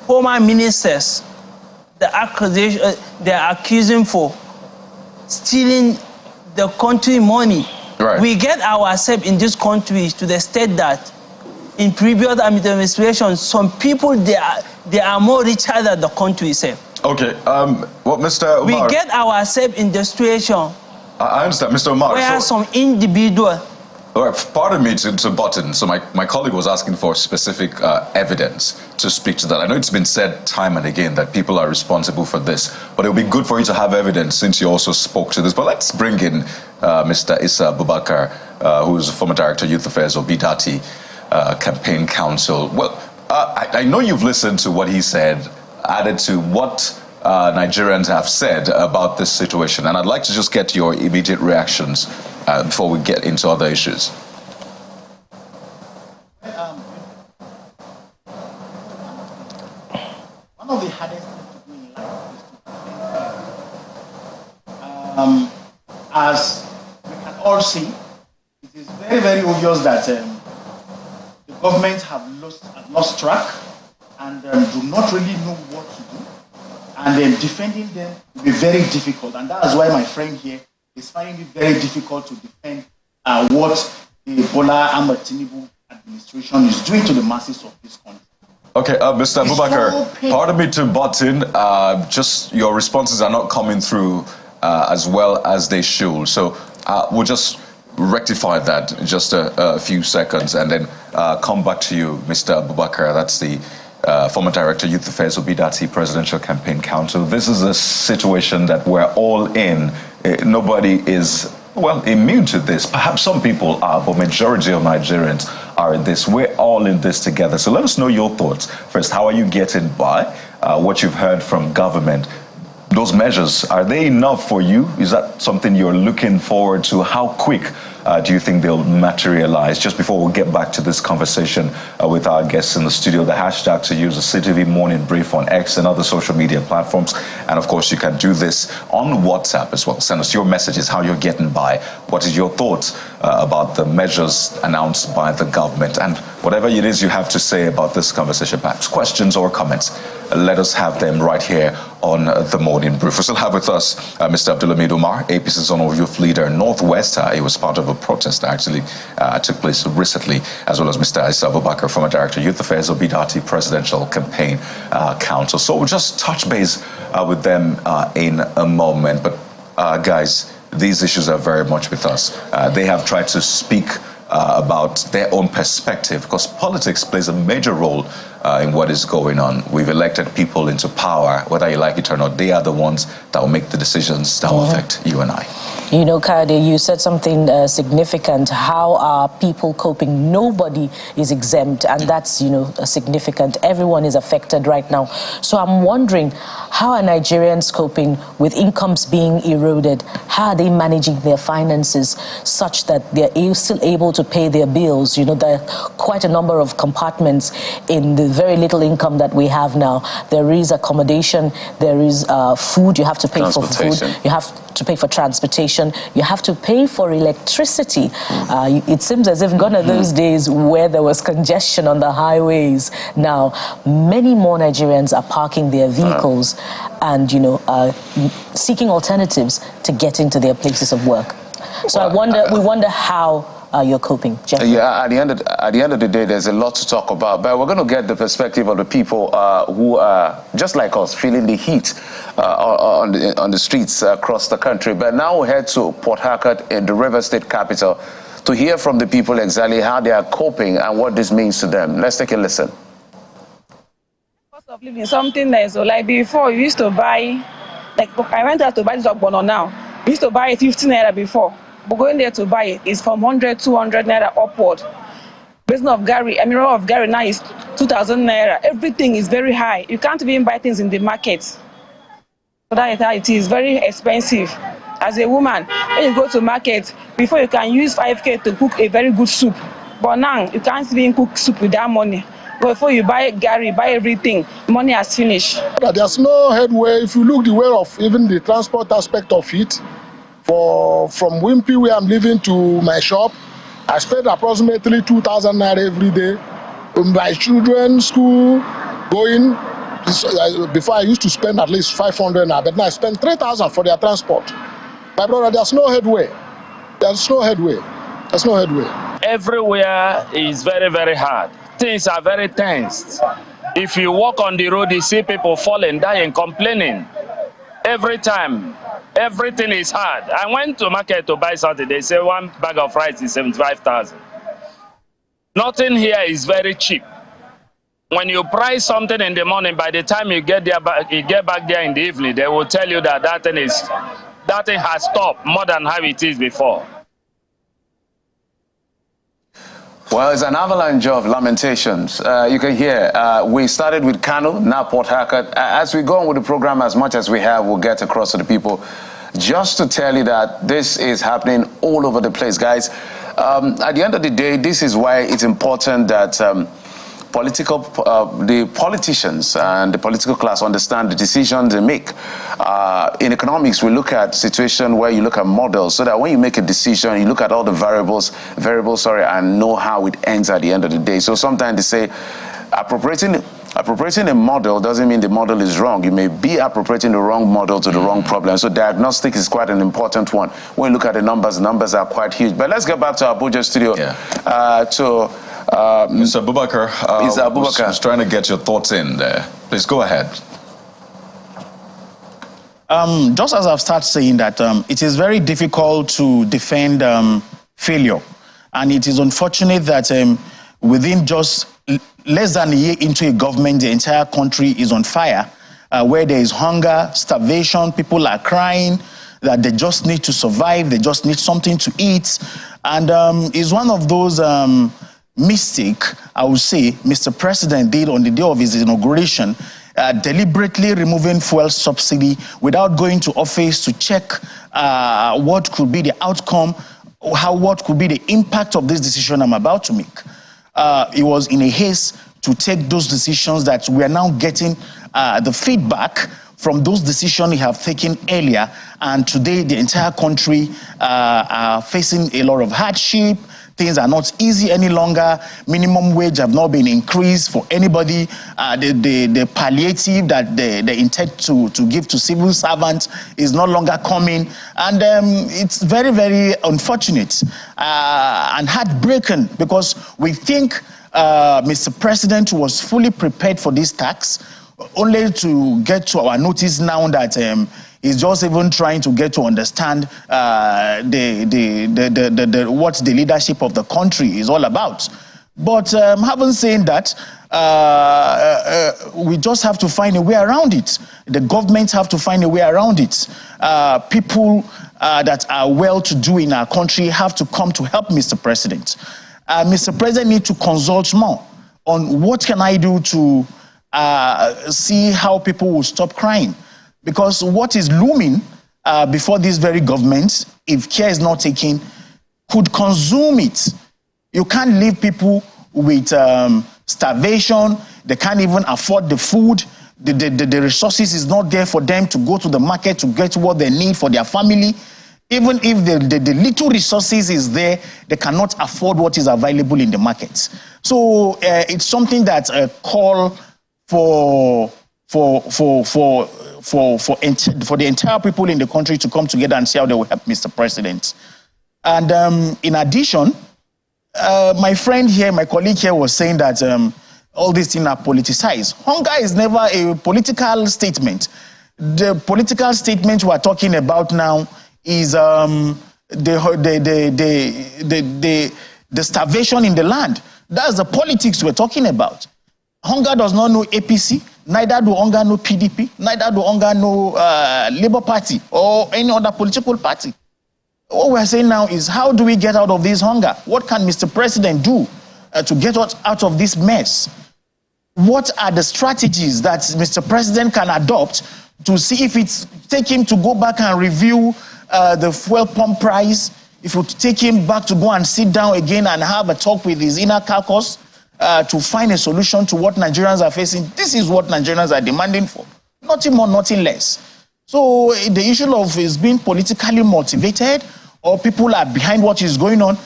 former ministers, they're accusing for stealing the country money. Right. We get ourselves in this country to the state that in previous administrations, some people, they are more richer than the country itself. Okay, what Mr. Umar... We get ourselves in the situation... I understand, Mr. Umar. Where some individual... All right, pardon me to button. So my colleague was asking for specific evidence to speak to that. I know it's been said time and again that people are responsible for this, but it would be good for you to have evidence since you also spoke to this. But let's bring in Mr. Issa Abubakar, who's a former Director of Youth Affairs of BDATI Campaign Council. Well, I know you've listened to what he said, added to what Nigerians have said about this situation, and I'd like to just get your immediate reactions before we get into other issues. One of the hardest things to do in life is to as we can all see, it is very, very obvious that the government have lost track and do not really know what to do. and then defending them will be very difficult. And that's why my friend here is finding it very difficult to defend what the Bola Ahmed Tinubu administration is doing to the masses of this country. Okay, Mr. Abubakar, pardon me to butt in. Just your responses are not coming through as well as they should. So we'll just rectify that in just a few seconds and then come back to you, Mr. Abubakar. That's the former Director, Youth Affairs, Obidati Presidential Campaign Council. This is a situation that we're all in. Nobody is, well, immune to this. Perhaps some people are, but majority of Nigerians are in this. We're all in this together. So let us know your thoughts. First, how are you getting by? What you've heard from government. Those measures, are they enough for you? Is that something you're looking forward to? How quick do you think they'll materialize? Just before we get back to this conversation with our guests in the studio, the hashtag to use is CTV Morning Brief on X and other social media platforms. And of course, you can do this on WhatsApp as well. Send us your messages, how you're getting by. What is your thoughts about the measures announced by the government? And whatever it is you have to say about this conversation, perhaps questions or comments, let us have them right here on the Morning Brief. We still have with us Mr. Abdulhamid Umar, APC Zone of Youth Leader Northwest. He was part of a protest that actually took place recently, as well as Mr. Isa Abubakar, former Director, Youth Affairs, Obidati Presidential Campaign Council. So we'll just touch base with them in a moment. But guys, these issues are very much with us. They have tried to speak about their own perspective, because politics plays a major role in what is going on. We've elected people into power, whether you like it or not. They are the ones that will make the decisions that will affect you and I. You know, Kade, you said something significant. How are people coping? Nobody is exempt, and that's, you know, significant. Everyone is affected right now. So I'm wondering, how are Nigerians coping with incomes being eroded? How are they managing their finances such that they're still able to pay their bills? You know, there are quite a number of compartments in the very little income that we have now. There is accommodation, there is food, you have to pay for food, you have to pay for transportation, you have to pay for electricity. It seems as if gone are those days where there was congestion on the highways. Now, many more Nigerians are parking their vehicles and, you know, seeking alternatives to get into their places of work. So we wonder how you're coping, Jeffrey. Yeah, at the end of the day, there's a lot to talk about, but we're going to get the perspective of the people who are just like us, feeling the heat on the streets across the country. But now we head to Port Harcourt, in the River State capital, to hear from the people exactly how they are coping and what this means to them. Let's take a listen. Cost of living, something nice. So like before, you used to buy, like I went out to buy this ogbono now. We used to buy 15 naira before. But going there to buy it is from 100, 200 naira upward. Basin of Gary, a mirror of Gary now is 2,000 naira. Everything is very high. You can't even buy things in the market. So that is how it is, very expensive. As a woman, when you go to market, before you can use 5K to cook a very good soup. But now, you can't even cook soup with that money. But before you buy Gary, buy everything, money has finished. There's no headway. If you look the way of even the transport aspect of it, from Wimpy, where I'm living, to my shop, I spend approximately 2,000 naira every day. My children's school going, before I used to spend at least 500 naira, but now I spend 3,000 for their transport. My brother, there's no headway. There's no headway. There's no headway. Everywhere is very, very hard. Things are very tense. If you walk on the road, you see people falling, dying, complaining. Every time. Everything is hard. I went to market to buy something. They say one bag of rice is 75,000. Nothing here is very cheap. When you price something in the morning, by the time you get back there in the evening, they will tell you that that thing has stopped more than how it is before. Well, it's an avalanche of lamentations. You can hear, we started with Kano, now Port Harcourt. As we go on with the program, as much as we have, we'll get across to the people. Just to tell you that this is happening all over the place, guys. At the end of the day, this is why it's important that the politicians and the political class understand the decisions they make. In economics, we look at situation where you look at models, so that when you make a decision, you look at all the variables, and know how it ends at the end of the day. So sometimes they say appropriating appropriating a model doesn't mean the model is wrong. You may be appropriating the wrong model to the wrong problem. So diagnostic is quite an important one. When you look at the numbers are quite huge. But let's get back to our Abuja studio. Mr. Abubakar, Mr. Abubakar. I was trying to get your thoughts in there. Please go ahead. Just as I've started saying that it is very difficult to defend failure. And it is unfortunate that within just less than a year into a government, the entire country is on fire, where there is hunger, starvation, people are crying, that they just need to survive, they just need something to eat. And it's one of those mistake, I would say, Mr. President did on the day of his inauguration, deliberately removing fuel subsidy without going to office to check what could be the outcome, what could be the impact of this decision I'm about to make. It was in a haste to take those decisions that we are now getting the feedback from those decisions he have taken earlier, and today the entire country are facing a lot of hardship. Things are not easy any longer. Minimum wage have not been increased for anybody. The palliative that they intend to give to civil servants is no longer coming. And it's very, very unfortunate and heartbreaking, because we think Mr. President was fully prepared for this tax, only to get to our notice now that he's just even trying to get to understand what the leadership of the country is all about. But having said that, we just have to find a way around it. The government have to find a way around it. People that are well-to-do in our country have to come to help Mr. President. Mr. President needs to consult more on what can I do to see how people will stop crying. Because what is looming before this very government, if care is not taken, could consume it. You can't leave people with starvation. They can't even afford the food. The resources is not there for them to go to the market to get what they need for their family. Even if the little resources is there, they cannot afford what is available in the market. So it's something that call for the entire people in the country to come together and see how they will help Mr. President. And in addition, my friend here, my colleague here was saying that all these things are politicized. Hunger is never a political statement. The political statement we are talking about now is the starvation in the land. That's the politics we're talking about. Hunger does not know APC, neither do hunger know PDP, neither do hunger know Labour Party or any other political party. What we're saying now is, how do we get out of this hunger? What can Mr. President do to get us out of this mess? What are the strategies that Mr. President can adopt to see if it's take him to go back and review the fuel pump price, if it take him back to go and sit down again and have a talk with his inner caucus, to find a solution to what Nigerians are facing. This is what Nigerians are demanding for. Nothing more, nothing less. So the issue of is being politically motivated, or people are behind what is going on,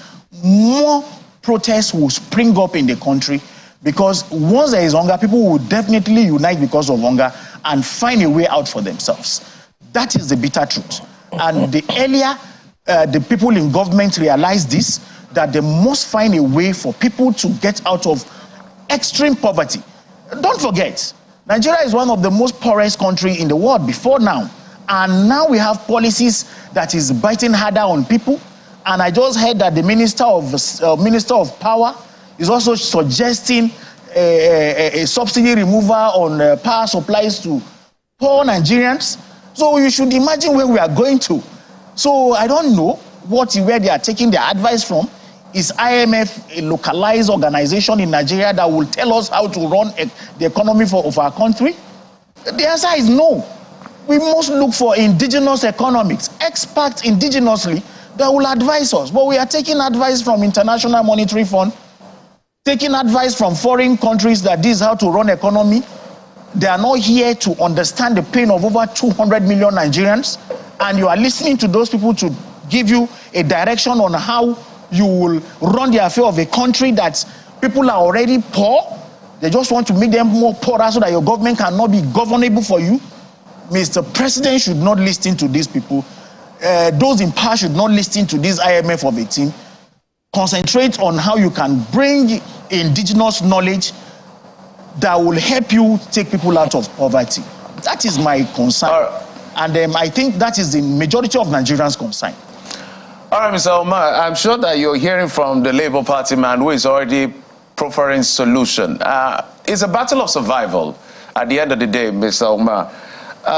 more protests will spring up in the country, because once there is hunger, people will definitely unite because of hunger and find a way out for themselves. That is the bitter truth. And the earlier the people in government realize this, that they must find a way for people to get out of extreme poverty. Don't forget, Nigeria is one of the most poorest countries in the world before now. And now we have policies that is biting harder on people. And I just heard that the Minister of Power is also suggesting a subsidy removal on power supplies to poor Nigerians. So you should imagine where we are going to. So I don't know where they are taking their advice from. Is IMF a localized organization in Nigeria that will tell us how to run the economy of our country? The answer is no. We must look for indigenous economics, experts indigenously that will advise us. But we are taking advice from International Monetary Fund, taking advice from foreign countries that this is how to run economy. They are not here to understand the pain of over 200 million Nigerians. And you are listening to those people to give you a direction on how you will run the affair of a country that people are already poor. They just want to make them more poorer so that your government cannot be governable for you. Mr. President should not listen to these people. Those in power should not listen to this IMF of 18. Concentrate on how you can bring indigenous knowledge that will help you take people out of poverty. That is my concern. And I think that is the majority of Nigerians' concern. All right, Mr. Omar, I'm sure that you're hearing from the Labour Party man who is already proffering solution. It's a battle of survival at the end of the day, Mr. Omar.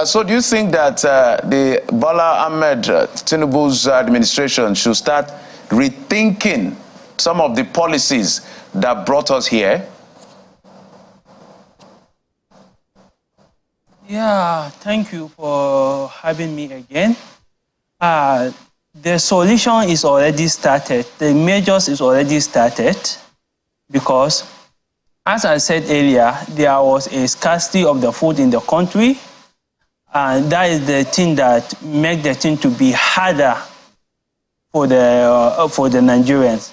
So do you think that the Bola Ahmed Tinubu's administration should start rethinking some of the policies that brought us here? Yeah, thank you for having me again. The solution is already started. The measures is already started because, as I said earlier, there was a scarcity of the food in the country, and that is the thing that makes the thing to be harder for the Nigerians.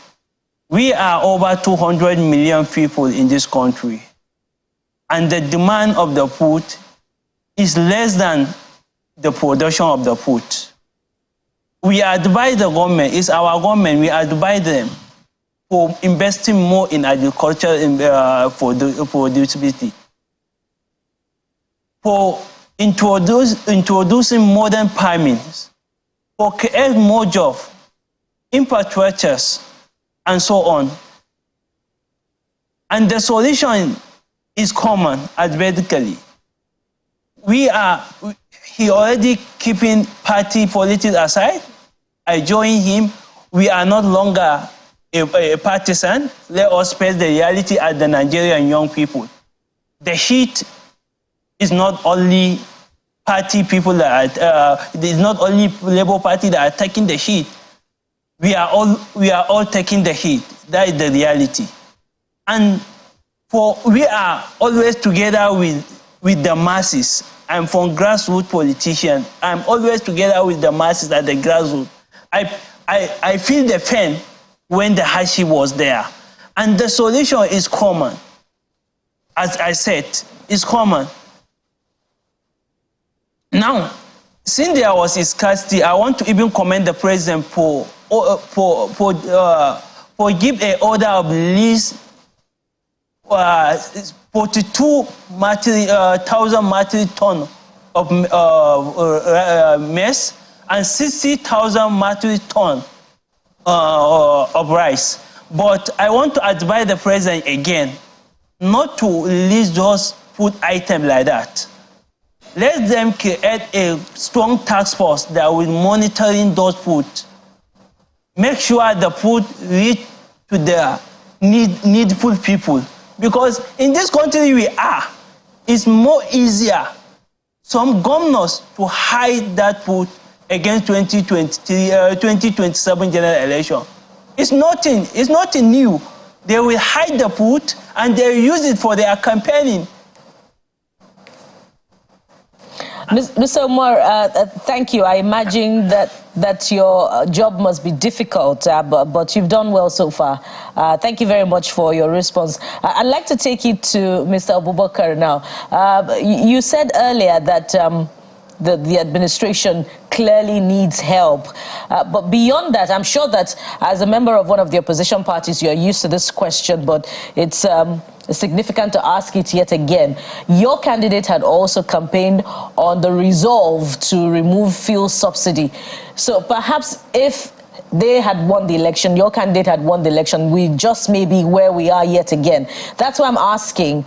We are over 200 million people in this country, and the demand of the food is less than the production of the food. We advise the government, it's our government, we advise them for investing more in agriculture for productivity, for introducing modern farming, for create more jobs, infrastructures, and so on. And the solution is common, advertically. He already keeping party politics aside. I join him. We are not longer a partisan. Let us face the reality as the Nigerian young people. The heat is not only party people that it is not only Labour Party that are taking the heat. We are all taking the heat. That is the reality. And we are always together with the masses. I'm from grassroots politician. I'm always together with the masses at the grassroots. I feel the pain when the hardship was there. And the solution is common. As I said, it's common. Now, since there was a scarcity, I want to even commend the president for give an order of release 42,000 metric tons of maize and 60,000 metric tons of rice. But I want to advise the president again not to release those food items like that. Let them create a strong task force that will monitoring those food. Make sure the food reach to the needful people. Because in this country we are, it's more easier some governors to hide that food against 2027 general election. It's nothing new. They will hide the food and they use it for their campaigning. Mr. Omar, thank you. I imagine that your job must be difficult, but you've done well so far. Thank you very much for your response. I'd like to take you to Mr. Abubakar now. You said earlier that the administration clearly needs help. But beyond that, I'm sure that as a member of one of the opposition parties, you're used to this question, but it's significant to ask it yet again. Your candidate had also campaigned on the resolve to remove fuel subsidy. So perhaps if they had won the election, your candidate had won the election, we just may be where we are yet again. That's why I'm asking,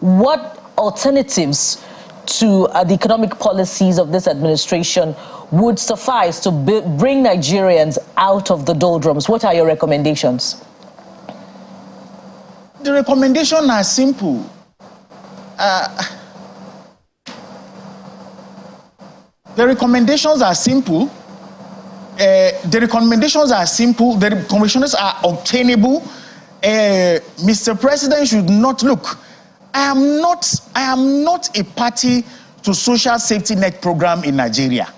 what alternatives to the economic policies of this administration would suffice to bring Nigerians out of the doldrums? What are your recommendations? The recommendations are simple. The recommendations are simple. The recommendations are obtainable. Mr. President should not look. I am not a party to social safety net program in Nigeria.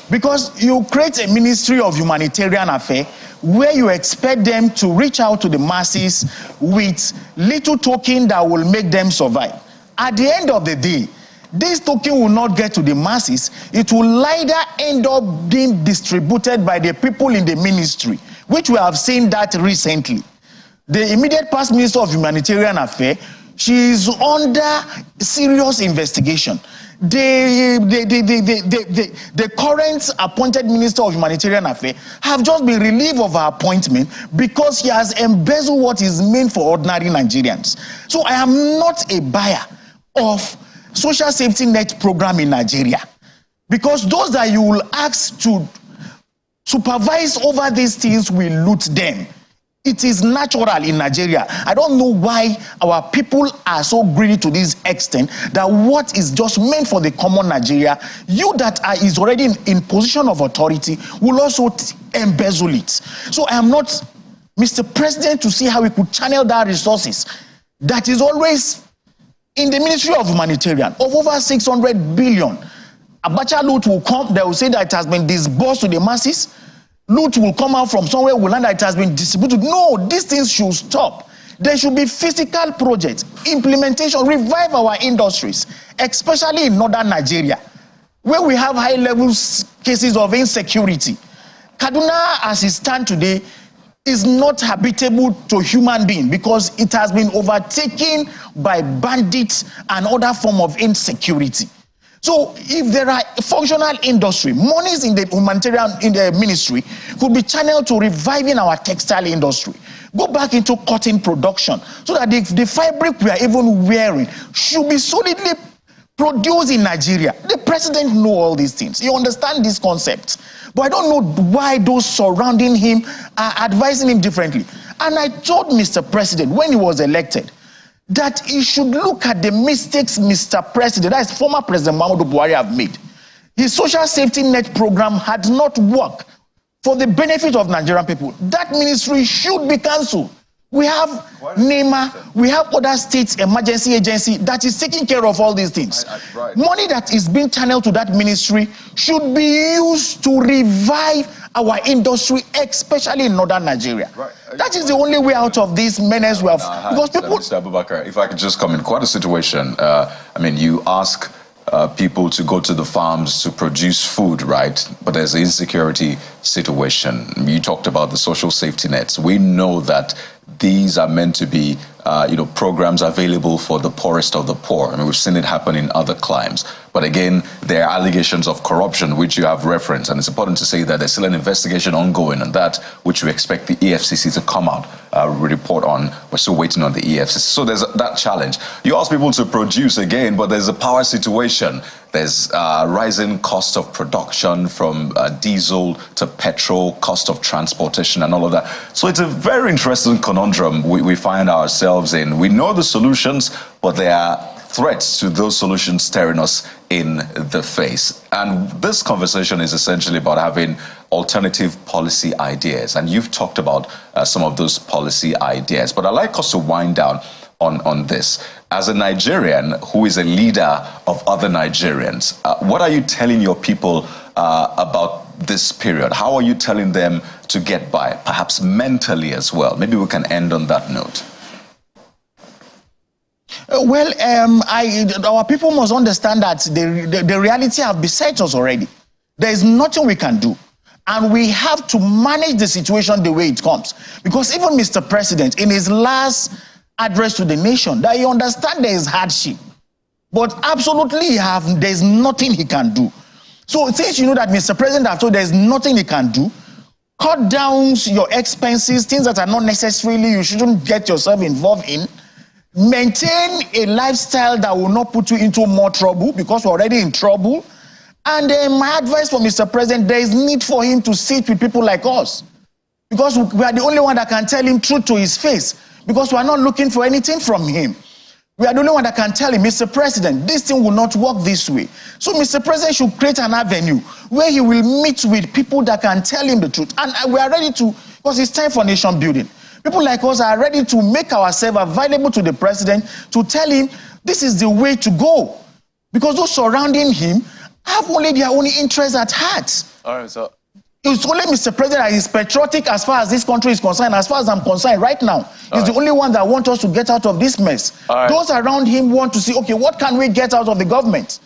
Because you create a Ministry of Humanitarian Affairs where you expect them to reach out to the masses with little token that will make them survive. At the end of the day, this token will not get to the masses. It will either end up being distributed by the people in the ministry, which we have seen that recently. The immediate past Minister of Humanitarian Affairs, she is under serious investigation. The current appointed Minister of Humanitarian Affairs have just been relieved of her appointment because he has embezzled what is meant for ordinary Nigerians. So I am not a buyer of social safety net program in Nigeria, because those that you will ask to supervise over these things will loot them. It is natural in Nigeria. I don't know why our people are so greedy to this extent that what is just meant for the common Nigeria, you that is already in position of authority will also embezzle it. So I am not Mr. President to see how we could channel that resources that is always in the Ministry of Humanitarian of over 600 billion. Abacha loot will come, they will say that it has been disbursed to the masses. Loot will come out from somewhere, will land that it has been distributed. No, these things should stop. There should be physical projects, implementation, revive our industries, especially in northern Nigeria, where we have high levels cases of insecurity. Kaduna, as it stands today, is not habitable to human being because it has been overtaken by bandits and other form of insecurity. So if there are functional industry, monies in the humanitarian ministry could be channeled to reviving our textile industry. Go back into cotton production so that the fabric we are even wearing should be solidly produced in Nigeria. The president knows all these things. You understand these concepts. But I don't know why those surrounding him are advising him differently. And I told Mr. President when he was elected that he should look at the mistakes Mr. President, that is former President Muhammadu Buhari, have made. His social safety net program had not worked for the benefit of Nigerian people. That ministry should be cancelled. We have NEMA, we have other states emergency agency that is taking care of all these things. Right. Money that is being channeled to that ministry should be used to revive our industry, especially in northern Nigeria. Right. That is the only way out of this menace we have. Because people... Mr. Abubakar, if I could just come in, quite a situation. I mean, you ask people to go to the farms to produce food, right? But there's an insecurity situation. You talked about the social safety nets. We know that these are meant to be, programs available for the poorest of the poor. I mean, we've seen it happen in other climes. But again, there are allegations of corruption, which you have referenced. And it's important to say that there's still an investigation ongoing on that, which we expect the EFCC to come out, report on. We're still waiting on the EFCC. So there's that challenge. You ask people to produce again, but there's a power situation. There's rising cost of production from diesel to petrol, cost of transportation and all of that. So it's a very interesting conundrum we find ourselves in. We know the solutions, but there are threats to those solutions staring us in the face. And this conversation is essentially about having alternative policy ideas. And you've talked about some of those policy ideas. But I'd like us to wind down on this. As a Nigerian who is a leader of other Nigerians, what are you telling your people about this period? How are you telling them to get by, perhaps mentally as well? Maybe we can end on that note. Our people must understand that the reality have beset us already. There is nothing we can do. And we have to manage the situation the way it comes. Because even Mr. President, in his last address to the nation, that he understands there is hardship. But absolutely there's nothing he can do. So since you know that Mr. President has told there's nothing he can do, cut down your expenses, things that are not necessarily you shouldn't get yourself involved in. Maintain a lifestyle that will not put you into more trouble because we're already in trouble. And my advice for Mr. President, there is need for him to sit with people like us. Because we are the only one that can tell him truth to his face. Because we are not looking for anything from him. We are the only one that can tell him, Mr. President, this thing will not work this way. So Mr. President should create an avenue where he will meet with people that can tell him the truth. And we are ready to, because it's time for nation building. People like us are ready to make ourselves available to the president to tell him this is the way to go. Because those surrounding him have only their own interests at heart. All right, so It's only Mr. President that is patriotic as far as this country is concerned. As far as I'm concerned right now, he's the only one that wants us to get out of this mess. Those around him want to see, okay, what can we get out of the government?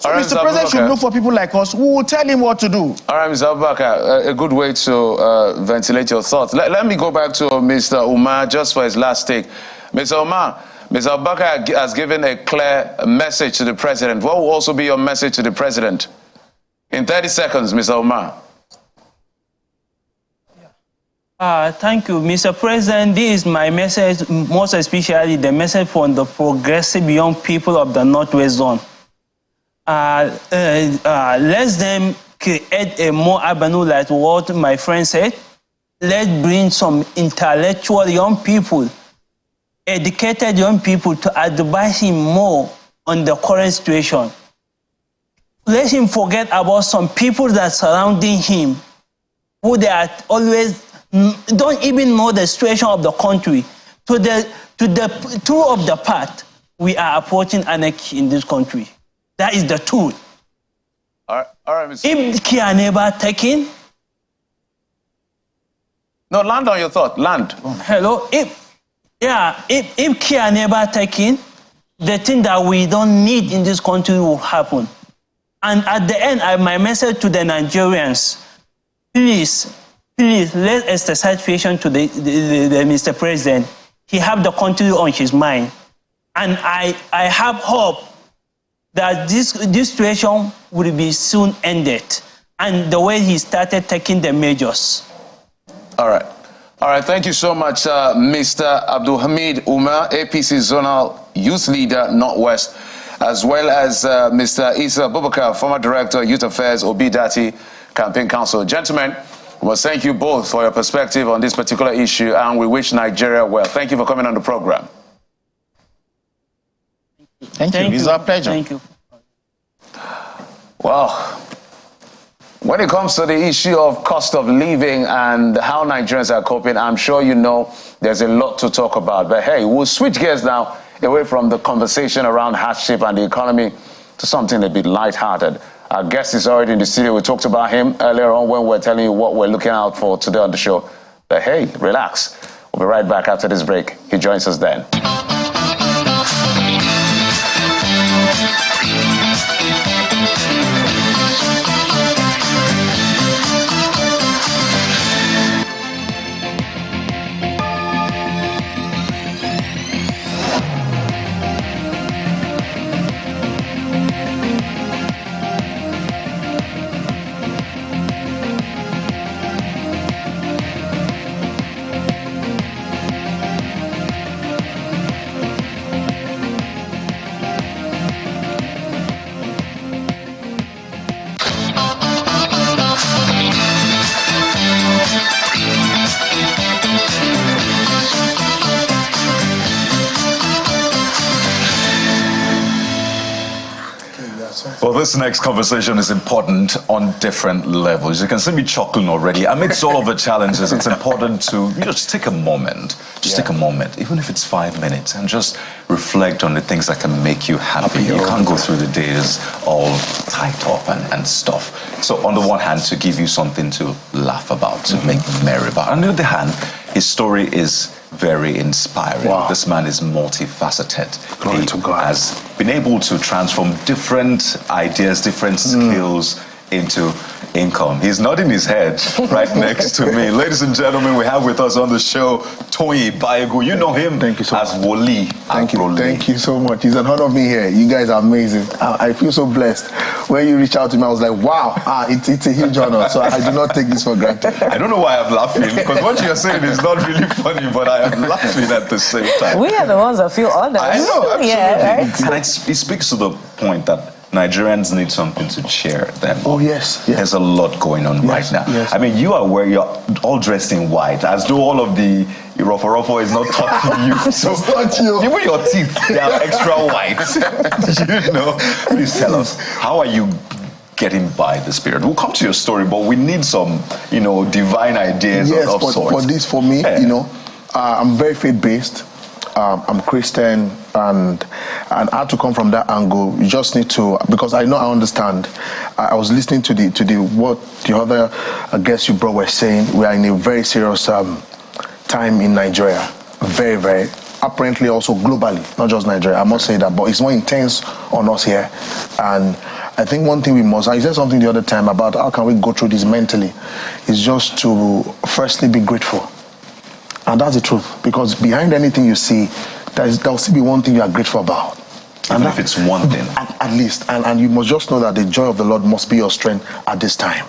So Mr. President should look for people like us who will tell him what to do. All right, Mr. Abubakar, a good way to ventilate your thoughts. Let me go back to Mr. Umar just for his last take. Mr. Umar, Mr. Abubakar has given a clear message to the president. What will also be your message to the president? In 30 seconds, Mr. Umar. Thank you, Mr. President. This is my message, most especially the message from the progressive young people of the Northwest Zone. Let them create a more avenue like what my friend said. Let's bring some intellectual young people, educated young people to advise him more on the current situation. Let him forget about some people that are surrounding him, who they are always don't even know the situation of the country. To the truth of the path, we are approaching anarchy in this country. That is the truth. All right, Mr. If care never taken. No, land on your thought. Land. Hello. If care never taken, the thing that we don't need in this country will happen. And at the end, my message to the Nigerians, please, let's exercise patience to the Mr. President. He have the country on his mind. And I have hope that this situation will be soon ended. And the way he started taking the measures. All right. All right, thank you so much, Mr. Abdul Hamid Umar, APC Zonal Youth Leader, Northwest, as well as Mr. Isa Abubakar, former Director, Youth Affairs, Obidati Campaign Council. Gentlemen, well, thank you both for your perspective on this particular issue, and we wish Nigeria well. Thank you for coming on the program. Thank you. It's our pleasure. Thank you. Well, when it comes to the issue of cost of living and how Nigerians are coping, I'm sure you know there's a lot to talk about. But hey, we'll switch gears now away from the conversation around hardship and the economy to something a bit lighthearted. Our guest is already in the studio. We talked about him earlier on when we were telling you what we're looking out for today on the show. But hey, relax. We'll be right back after this break. He joins us then. Well, this next conversation is important on different levels. You can see me chuckling already. Amidst all of the challenges, it's important to just take a moment. Take a moment, even if it's 5 minutes, and just reflect on the things that can make you happy. You can't go through the days all tied up and stuff. So on the one hand, to give you something to laugh about, to make merry about. On the other hand, his story is very inspiring. Wow. This man is multifaceted. Glory to God. Has been able to transform different ideas, different skills into income. He's nodding his head right next to me. Ladies and gentlemen, we have with us on the show Tobi Bayogo. You know him as Woli. Thank you so much. It's an honor of being here. You guys are amazing. I feel so blessed. When you reached out to me, I was like, wow, it's a huge honor. So I do not take this for granted. I don't know why I'm laughing, because what you're saying is not really funny, but I am laughing at the same time. We are the ones that feel honored. I know, absolutely. Yeah, right? And it speaks to the point that Nigerians need something to cheer them. Oh, yes. There's a lot going on right now. Yes. I mean, you're all dressed in white, as though all of the Ruffo is not talking you. So it's not you. Even your teeth, they are extra white. You know? Please tell us, how are you getting by this period? We'll come to your story, but we need some, divine ideas of sorts. For me, I'm very faith-based. I'm Christian, and I had to come from that angle. You just need to, because I understand. I was listening to what the other guests you brought were saying. We are in a very serious time in Nigeria. Very, very. Apparently also globally, not just Nigeria. I must say that, but it's more intense on us here. And I think one thing I said something the other time about how can we go through this mentally, is just to firstly be grateful. And that's the truth, because behind anything you see, there'll still be one thing you are grateful about. Even if it's one thing. At least. And you must just know that the joy of the Lord must be your strength at this time.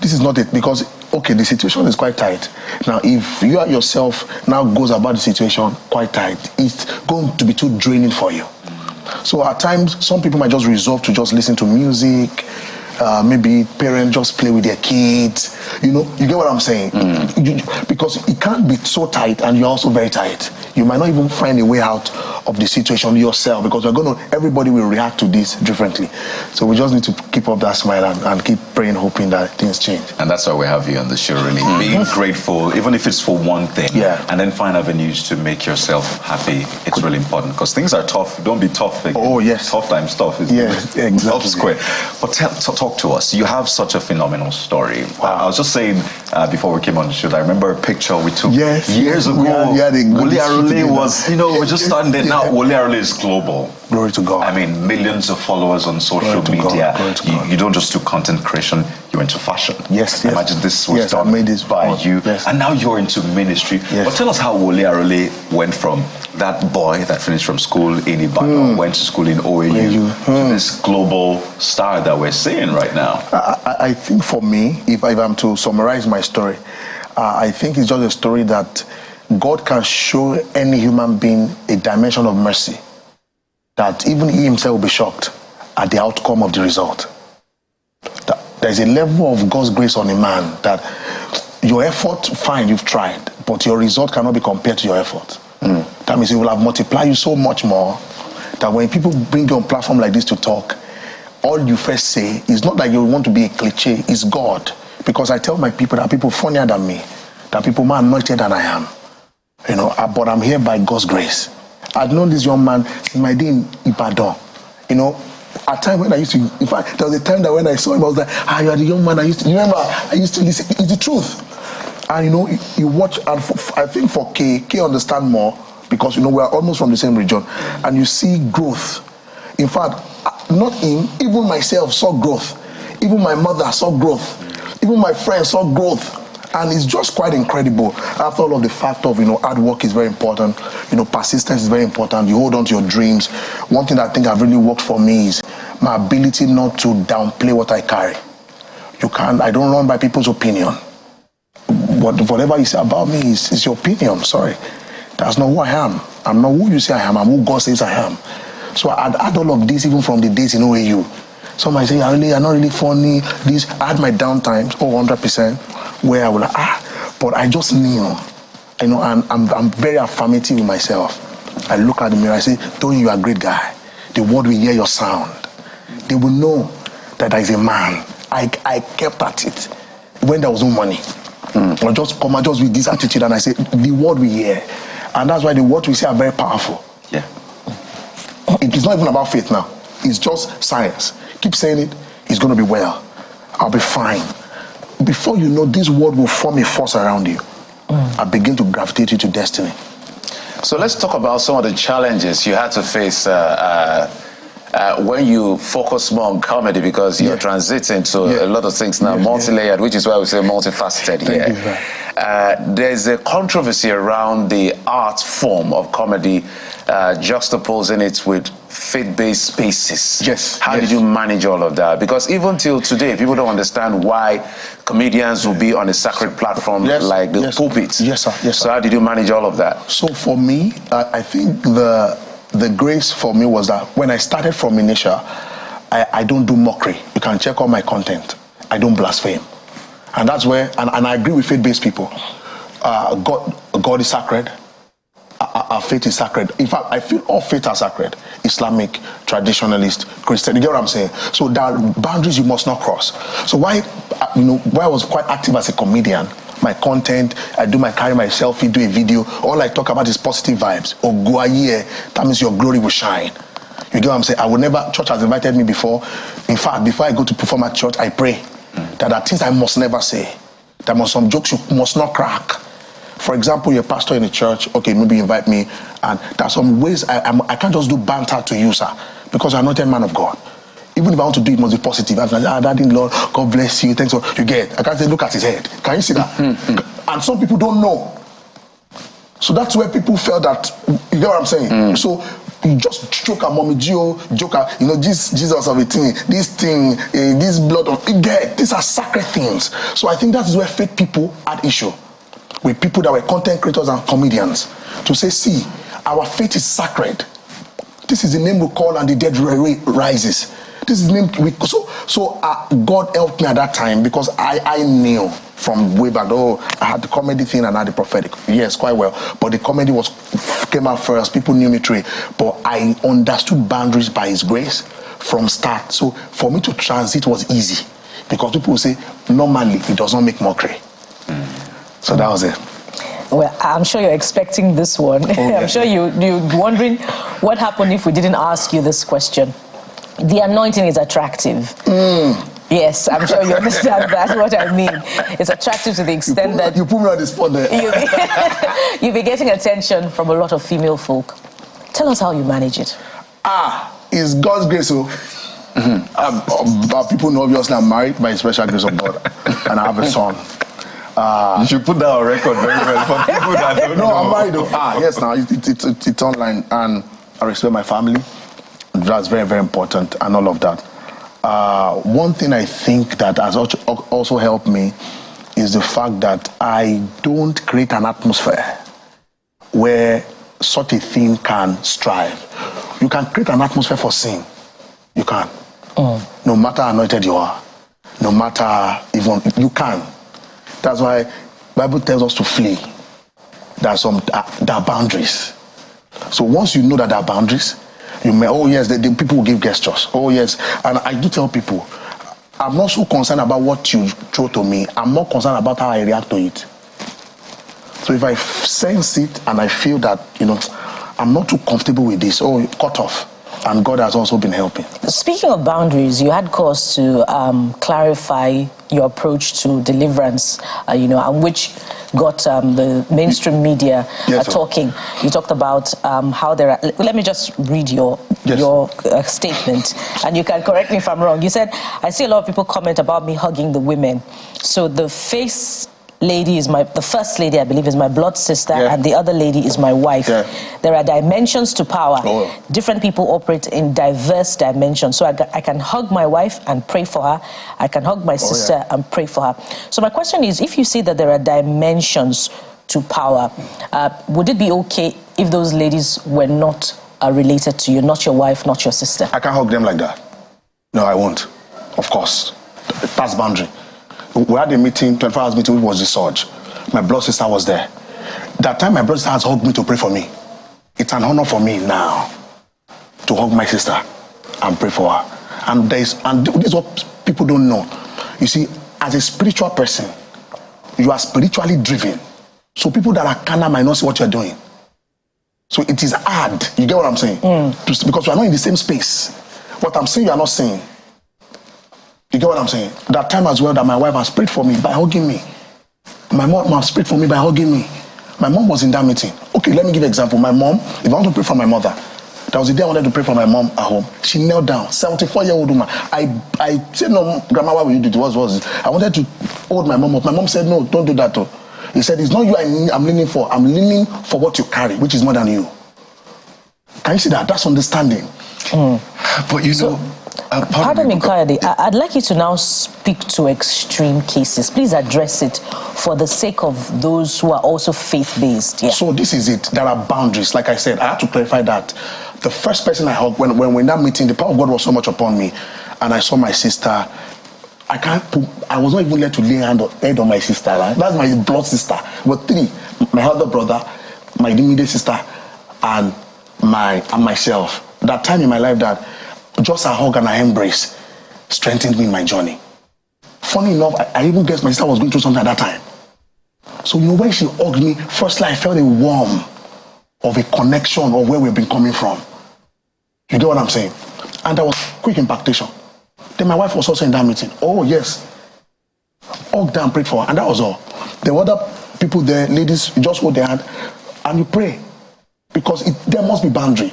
This is not it, because, okay, the situation is quite tight. Now, if you are yourself now goes about the situation quite tight, it's going to be too draining for you. So at times, some people might just resolve to just listen to music. Maybe parents just play with their kids. You get what I'm saying? Because it can't be so tight and you're also very tight. You might not even find a way out of the situation yourself, because everybody will react to this differently. So we just need to keep up that smile and keep praying, hoping that things change. And that's why we have you on the show, really. Being grateful, even if it's for one thing, and then find avenues to make yourself happy. It's really important, because things are tough. Don't be tough again. Oh, yes. Tough times tough. Yes, exactly. Tough square. But talk to us. You have such a phenomenal story. I was just saying before we came on the show, I remember a picture we took years ago. Woli Arole was, we're just starting there. Now, Woli Arole is global. Glory to God. I mean, millions of followers on social media. You don't just do content creation, you're into fashion. Yes. Imagine this was done by you. Yes. And now you're into ministry. But tell us how Woli Arole went from that boy that finished from school in Ibadan, went to school in OAU, to this global star that we're seeing right now. I think for me, if I'm to summarize my story, I think it's just a story that God can show any human being a dimension of mercy that even he himself will be shocked at the outcome of the result. There's a level of God's grace on a man that your effort, fine, you've tried, but your result cannot be compared to your effort. That means it will have multiplied you so much more that when people bring you on a platform like this to talk, all you first say is not that you want to be a cliche, it's God. Because I tell my people that people funnier than me, that people more anointed than I am. But I'm here by God's grace. I've known this young man since my day in Ibadan. At time when I used to, in fact, there was a time that when I saw him, I was like, you are the young man I used to, remember, I used to listen. It's the truth. And you watch, and I think for K understand more, because we are almost from the same region, and you see growth. In fact, not him, even myself saw growth. Even my mother saw growth. Even my friends saw growth. And it's just quite incredible. After all of the fact of, hard work is very important. Persistence is very important. You hold on to your dreams. One thing that I think have really worked for me is my ability not to downplay what I carry. I don't run by people's opinion. Whatever you say about me is your opinion. Sorry. That's not who I am. I'm not who you say I am. I'm who God says I am. So I'd add all of this even from the days in OAU. Some might say, you're not really funny. I had my down times, 100%, where I would but I just knew, and I'm very affirmative with myself. I look at the mirror, I say, Tony, you are a great guy. The world will hear your sound. They will know that there is a man. I kept at it when there was no money. I just come just with this attitude and I say, the word we hear. And that's why the words we say are very powerful. Yeah. It's not even about faith now. It's just science. Keep saying it, it's going to be well. I'll be fine. Before you know, this word will form a force around you. I begin to gravitate you to destiny. So let's talk about some of the challenges you had to face when you focus more on comedy, because you're transiting to a lot of things now, multi-layered, which is why we say multifaceted here. There's a controversy around the art form of comedy, juxtaposing it with faith-based spaces. Yes. How did you manage all of that? Because even till today, people don't understand why comedians will be on a sacred platform like the pulpit. Yes, sir. Yes, sir. So how did you manage all of that? So for me, I think the grace for me was that when I started from Initial, I don't do mockery. You can check all my content. I don't blaspheme. And that's where, and I agree with faith-based people. God is sacred. Our faith is sacred. In fact, I feel all faiths are sacred. Islamic, traditionalist, Christian. You get what I'm saying? So there are boundaries you must not cross. So why I was quite active as a comedian my content, I carry my selfie, do a video. All I talk about is positive vibes. That means your glory will shine. You get what I'm saying? Church has invited me before. In fact, before I go to perform at church, I pray that there are things I must never say. There are some jokes you must not crack. For example, you're a pastor in a church, okay, maybe invite me, and there are some ways I can't just do banter to you, sir, because you're not a man of God. Even if I want to do it, must be positive. I'm like, Daddy, Lord, God bless you. Thanks for you get. I can't say, look at his head. Can you see that? And some people don't know. So that's where people felt that, you get what I'm saying? So you just joke at Mommy Gio, Jesus of a thing, this blood of, these are sacred things. So I think that is where fake people had issue with people that were content creators and comedians to say, see, our faith is sacred. This is the name we call and the dead rises. This is the name God helped me at that time because I knew from way back. I had the comedy thing and I had the prophetic. Yes, quite well. But the comedy came out first. People knew me through it. But I understood boundaries by His grace from start. So for me to transit was easy because people will say normally it does not make mockery. So that was it. Well, I'm sure you're expecting this one. I'm sure you're wondering what happened if we didn't ask you this question. The anointing is attractive. Yes, I'm sure you understand that's what I mean. It's attractive to the extent that... You put me on the spot there. You'll be getting attention from a lot of female folk. Tell us how you manage it. It's God's grace. People know obviously I'm married by the special grace of God. And I have a son. You should put that on record very well for people that don't know. No, I'm married though. Yes, now it's online and I respect my family. That's very, very important and all of that. One thing I think that has also helped me is the fact that I don't create an atmosphere where such a thing can strive. You can create an atmosphere for sin. You can. No matter how anointed you are. No matter even, you can. That's why the Bible tells us to flee. There are boundaries. So once you know that there are boundaries, you may, the people will give gestures. Oh yes, and I do tell people, I'm not so concerned about what you throw to me. I'm more concerned about how I react to it. So if I sense it and I feel that, I'm not too comfortable with this, cut off. And God has also been helping. Speaking of boundaries, you had cause to clarify your approach to deliverance, and which got the mainstream media talking. You talked about how there are... Let me just read your statement, and you can correct me if I'm wrong. You said, I see a lot of people comment about me hugging the women. So the first lady, I believe, is my blood sister, and the other lady is my wife. There are dimensions to power. Different people operate in diverse dimensions. So I can hug my wife and pray for her. I can hug my sister and pray for her. So my question is, if you see that there are dimensions to power, would it be okay if those ladies were not related to you, not your wife, not your sister? I can't hug them like that. No, I won't. Of course. That's boundary. We had a meeting, 24 hours meeting, which was the surge. My blood sister was there. That time my blood sister has hugged me to pray for me. It's an honor for me now to hug my sister and pray for her. And this is what people don't know. You see, as a spiritual person, you are spiritually driven. So people that are carnal might not see what you're doing. So it is hard. You get what I'm saying? Because we are not in the same space. What I'm saying, you are not saying. You get what I'm saying? That time as well that my wife has prayed for me by hugging me. My mom has prayed for me by hugging me. My mom was in that meeting. Okay, let me give you an example. My mom, if I want to pray for my mother, there was a day I wanted to pray for my mom at home. She knelt down, 74-year-old woman. I said, no, Grandma, why will you do it? What was it? I wanted to hold my mom up. My mom said, no, don't do that. He said, it's not you I'm leaning for. I'm leaning for what you carry, which is more than you. Can you see that? That's understanding. But you know... Pardon me, Kayode, I'd like you to now speak to extreme cases. Please address it for the sake of those who are also faith-based. So this is it. There are boundaries. Like I said, I have to clarify that. The first person I hugged, when in that meeting, the power of God was so much upon me, and I saw my sister, I was not even let to lay head on my sister. Right? That's my blood sister. But three, my other brother, my immediate sister, and myself. That time in my life that just a hug and an embrace strengthened me in my journey. Funny enough, I even guessed my sister was going through something at that time. So, when she hugged me, firstly, I felt a warmth of a connection of where we've been coming from. You get what I'm saying? And there was quick impactation. Then my wife was also in that meeting. Oh, yes. Hugged her and prayed for her, and that was all. There were other people there, ladies, you just hold their hand and you pray. Because there must be boundary.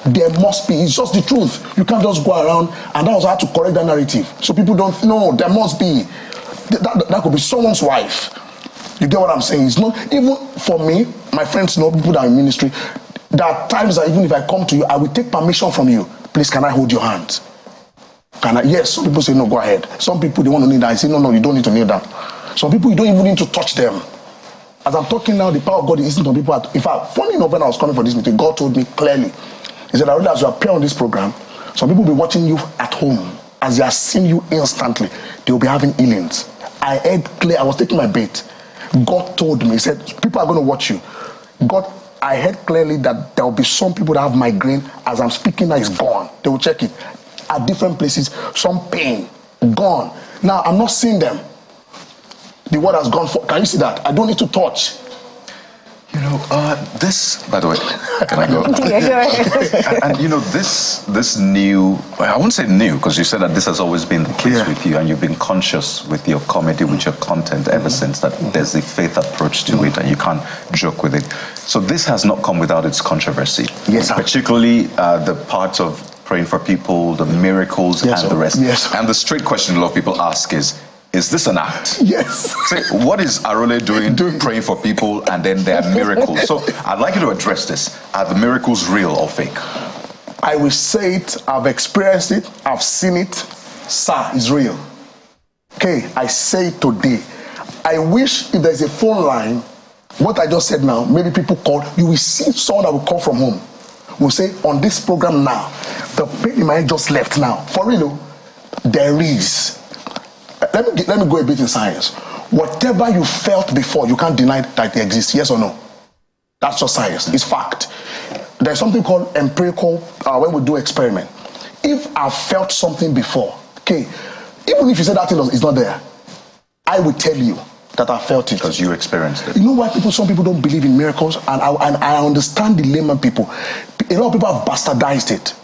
There must be. It's just the truth. You can't just go around, and that was how to correct that narrative. So people don't know. There must be. That could be someone's wife. You get what I'm saying? It's not even for me. My friends know, people that are in ministry. There are times that even if I come to you, I will take permission from you. Please, can I hold your hand? Can I? Yes. Some people say no. Go ahead. Some people they want to kneel down. I say no. You don't need to kneel down. Some people you don't even need to touch them. As I'm talking now, the power of God is in people. In fact, funny enough, when I was coming for this meeting, God told me clearly. He said, Arole, as you appear on this program, some people will be watching you at home. As they are seeing you instantly, they will be having healings. I heard clear. I was taking my bait. God told me, he said, people are going to watch you. I heard clearly that there will be some people that have migraine. As I'm speaking now, it's gone. They will check it. At different places, some pain, gone. Now, I'm not seeing them. The word has gone for. Can you see that? I don't need to touch. This, by the way, can I go? Yeah, go ahead. And this new, I won't say new, because you said that this has always been the case with you, and you've been conscious with your comedy, with your content ever since, that there's a faith approach to it, and you can't joke with it. So this has not come without its controversy. Yes, sir. Particularly the part of praying for people, the miracles, and the rest. Yes. And the straight question a lot of people ask is this an act? Yes. Say, what is Arole doing praying for people and then there are miracles? So I'd like you to address this. Are the miracles real or fake? I will say it. I've experienced it. I've seen it. Sir, it's real. Okay, I say it today. I wish if there's a phone line, what I just said now, maybe people call, you will see someone that will call from home. Will say, on this program now, the pain in my head just left now. For real, there is. Let me go a bit in science. Whatever you felt before, you can't deny that it exists. Yes or no? That's just science. It's fact. There's something called empirical when we do experiment. If I felt something before, okay, even if you say that thing is not there, I will tell you that I felt it. Because you experienced it. You know why some people don't believe in miracles? And I understand the layman people. A lot of people have bastardized it.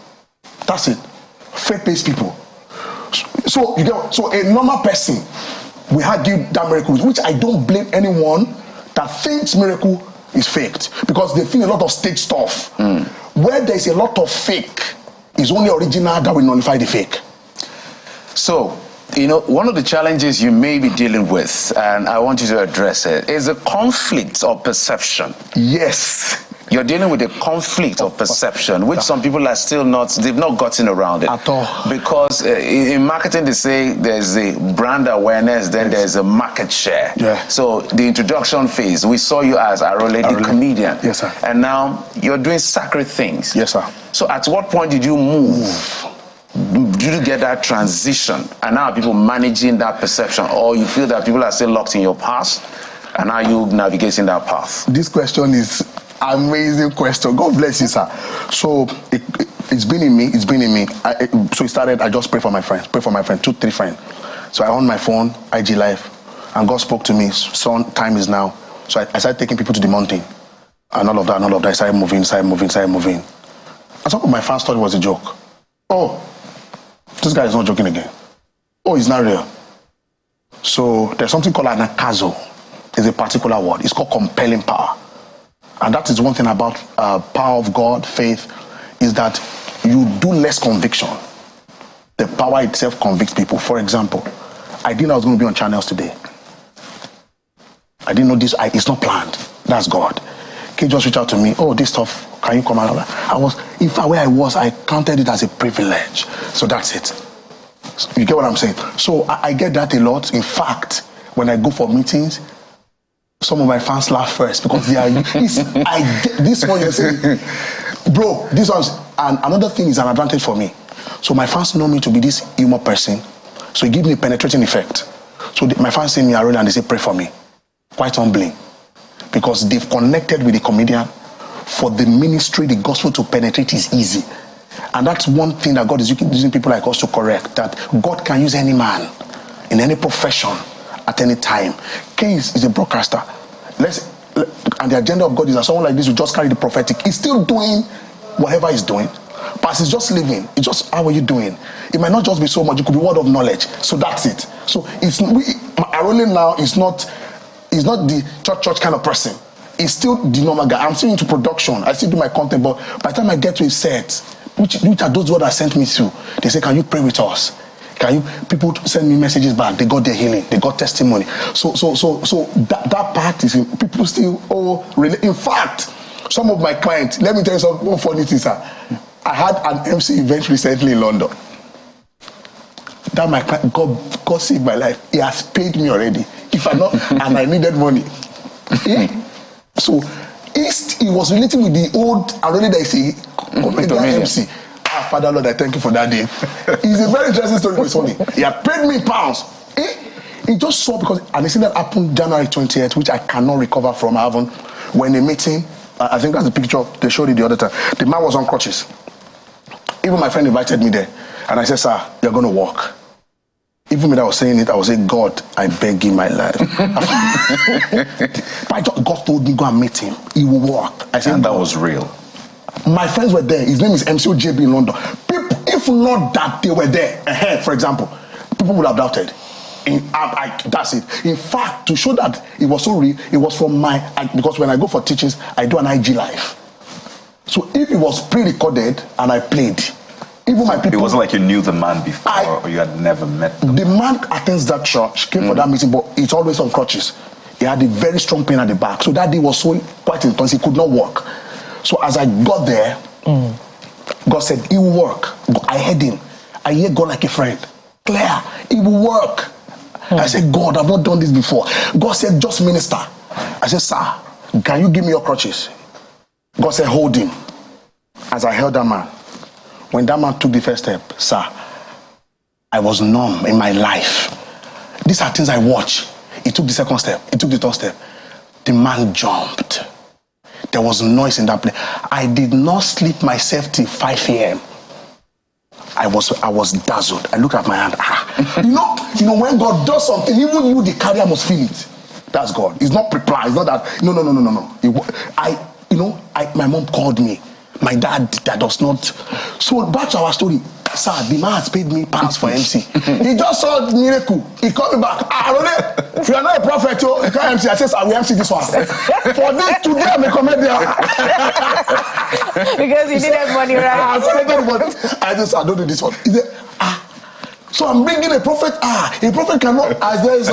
That's it. Faith-based people. So a normal person will argue that miracle, which I don't blame anyone that thinks miracle is faked, because they think a lot of stage stuff. Where there's a lot of fake, is only original that will nullify the fake. So, one of the challenges you may be dealing with, and I want you to address it, is a conflict of perception. Yes. You're dealing with a conflict of perception, which some people are still they've not gotten around it. At all. Because in marketing, they say there's a brand awareness, then there's a market share. Yeah. So the introduction phase, we saw you as Arole, the comedian. Yes, sir. And now you're doing sacred things. Yes, sir. So at what point did you move? Did you get that transition? And now are people managing that perception? Or you feel that people are still locked in your past? And now you navigating that path? This question is amazing question. God bless you, sir. So it's been in me. It's been in me. So it started. I just pray for my friends. 2, 3 friends. So I on my phone, IG Live, and God spoke to me. Son, time is now. So I started taking people to the mountain, and all of that. I started moving. And some of my fans thought it was a joke. Oh, this guy is not joking again. Oh, it's not real. So there's something called anakazo. It's a particular word. It's called compelling power. And that is one thing about power of God, faith, is that you do less conviction. The power itself convicts people. For example, I didn't know I was going to be on channels today. I didn't know this. It's not planned. That's God. He just reached out to me. Oh, this stuff, can you come out? Where I was, I counted it as a privilege. So that's it. You get what I'm saying? So I get that a lot. In fact, when I go for meetings, some of my fans laugh first because they are. This one you say, bro. This one's and another thing is an advantage for me. So my fans know me to be this humor person, so it gives me a penetrating effect. So my fans see me Arole and they say pray for me, quite humbling, because they've connected with the comedian. For the ministry, the gospel to penetrate is easy, and that's one thing that God is using people like us to correct. That God can use any man in any profession. At any time. Case is a broadcaster. and the agenda of God is that someone like this will just carry the prophetic. He's still doing whatever he's doing, but he's just living. It's just, how are you doing? It might not just be so much, it could be word of knowledge. So that's it. So Arole now is not the church kind of person. He's still the normal guy. I'm still into production. I still do my content, but by the time I get to a set, which are those words that sent me through, they say, can you pray with us? People send me messages back. They got their healing. They got testimony. So that part is people still really. In fact, some of my clients. Let me tell you something funny thing, sir. I had an MC event recently in London. That my client, God saved my life. He has paid me already. If I not, and I needed money. So he was relating with the old Arole that is a comedian MC. Father Lord, I thank you for that day. It's a very interesting story. It's funny. He had paid me pounds. He just saw, because, and I see that happened January 20th, which I cannot recover from. I haven't. When a meeting, I think that's the picture they showed it the other time. The man was on crutches. Even my friend invited me there, and I said, "Sir, you're going to walk." Even when I was saying it, I was saying, "God, I beg you, my life." God told me, "Go and meet him. He will walk." I said, and that was real. My friends were there. His name is MCOJB in London. People, if not that they were there, for example, people would have doubted. That's it. In fact, to show that it was so real, it was from because when I go for teachings, I do an IG live. So if it was pre-recorded and I played, even my people... It wasn't like you knew the man before or you had never met them. The man attends that church, came for that meeting, but it's always on crutches. He had a very strong pain at the back. So that day was so quite intense, he could not walk. So as I got there, God said, he will work. I heard him. I hear God like a friend. Clear, he will work. I said, God, I've not done this before. God said, just minister. I said, sir, can you give me your crutches? God said, hold him. As I held that man, when that man took the first step, sir, I was numb in my life. These are things I watch. He took the second step. He took the third step. The man jumped. There was noise in that place. I did not sleep myself till 5 a.m. I was dazzled. I looked at my hand. You know, when God does something, even you, the carrier, must feel it. That's God. It's not prepared. It's not that. No. My mom called me. My dad, that does not. So back to our story. Sir, the man has paid me pounds for MC. He just saw the miracle. He called me back. Arole, if you are not a prophet, you can't MC. I said, I will MC this one. For this, today I'm a comedian. Because you needed money, right? I don't do this one. He said, so I'm bringing a prophet. A prophet cannot. As there is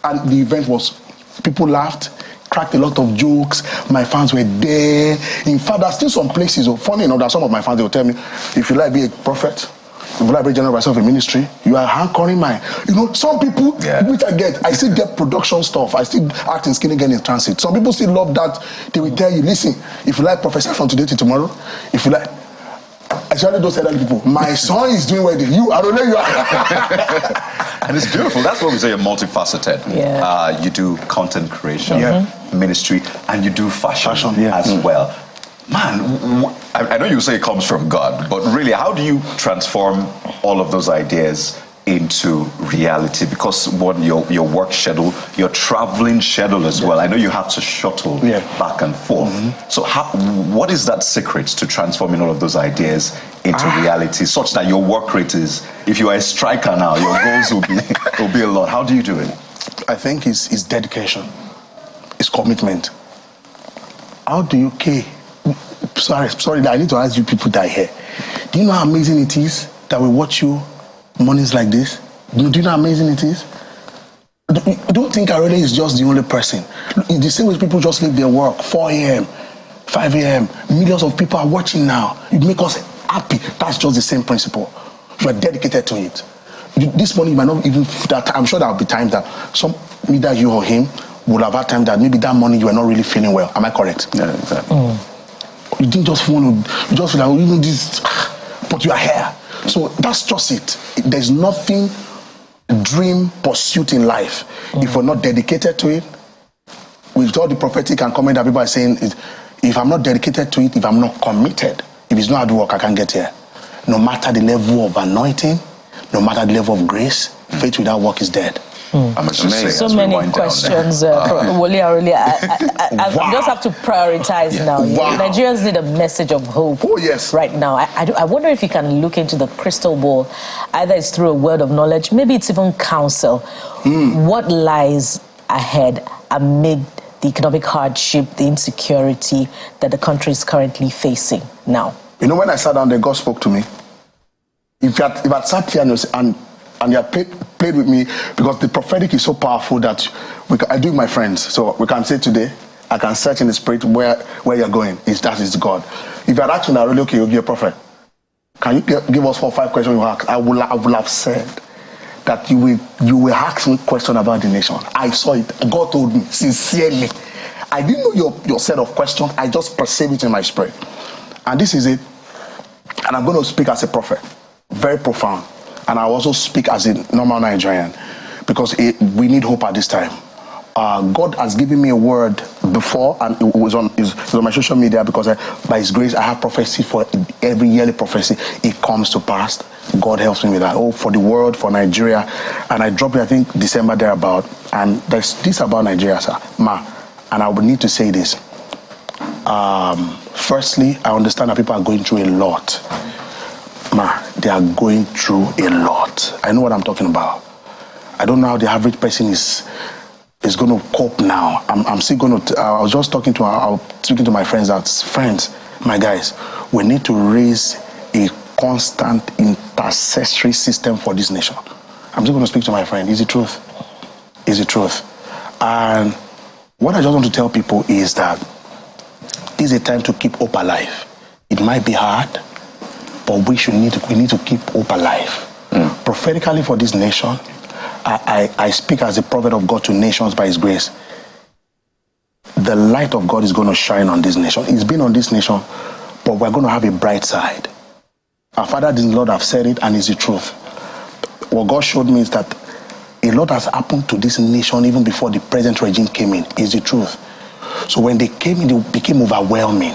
and the event was, people laughed, cracked a lot of jokes. My fans were there. In fact, there's still some places, funny enough, that some of my fans, they will tell me, if you like be a prophet, if you like be a general of a ministry, you are anchoring my, some people, which I still get production stuff. I still act in Skinny Girl in Transit. Some people still love that. They will tell you, listen, if you like prophesy from today to tomorrow, if you like, especially those elderly people, my son is doing wedding. You, Arole, you are. And it's beautiful. That's what we say, you're multifaceted. Yeah. You do content creation, ministry, and you do fashion as well. Man, I know you say it comes from God, but really, how do you transform all of those ideas into reality? Because your work schedule, your traveling schedule as well, I know you have to shuttle back and forth. So what is that secret to transforming all of those ideas into reality, such that your work rate is, if you are a striker now, your goals will be a lot? How do you do it? I think it's dedication, it's commitment. How do you care? Sorry, I need to ask you people that are here. Do you know how amazing it is that we watch you mornings like this? Do you know how amazing it is? Don't think Arole is just the only person. In the same way people just leave their work, 4 a.m., 5 a.m., millions of people are watching now. It makes us happy. That's just the same principle. You are dedicated to it. This morning, you might not even, I'm sure there will be times that either you or him will have had time that maybe that morning you were not really feeling well. Am I correct? Yeah, exactly. You didn't just want to, you just feel like, even this, but you are here. So that's just it. There's nothing dream pursuit in life if we're not dedicated to it. With all the prophetic and comment that people are saying, if I'm not dedicated to it, if I'm not committed, if it's not hard work, I can't get here. No matter the level of anointing, no matter the level of grace, Faith without work is dead. I must just say, so many questions, Woli, Arole. I just have to prioritize now. Nigerians need a message of hope right now. I wonder if you can look into the crystal ball. Either it's through a word of knowledge, maybe it's even counsel. What lies ahead amid the economic hardship, the insecurity that the country is currently facing now? You know, when I sat down there, God spoke to me. If I sat here and you had played with me, because the prophetic is so powerful that I do with my friends. So we can say today, I can search in the spirit where you're going. That is God. If you had asked me, really, okay, you'll be a prophet. Can you give us 4 or 5 questions you ask? I would have said that you will ask me a question about the nation. I saw it. God told me sincerely. I didn't know your set of questions. I just perceived it in my spirit. And this is it. And I'm going to speak as a prophet. Very profound. And I also speak as a normal Nigerian, because we need hope at this time. God has given me a word before, and it was on my social media, because by His grace I have prophecy for every yearly prophecy. It comes to pass. God helps me with that. Oh, for the world, for Nigeria. And I dropped it, I think, December thereabout. And there's this about Nigeria, sir. And I would need to say this. Firstly, I understand that people are going through a lot. They are going through a lot. I know what I'm talking about. I don't know how the average person is going to cope now. I'm still going to. I was just talking to my friends. My guys, we need to raise a constant intercessory system for this nation. I'm just going to speak to my friend. Is the truth? Is the truth? And what I just want to tell people is that this is a time to keep hope alive. It might be hard, but we need to keep hope alive. Prophetically for this nation, I speak as a prophet of God to nations by His grace. The light of God is going to shine on this nation. It's been on this nation, but we're going to have a bright side. Our Father, the Lord, have said it, and it's the truth. What God showed me is that a lot has happened to this nation even before the present regime came in. It's the truth. So when they came in, it became overwhelming.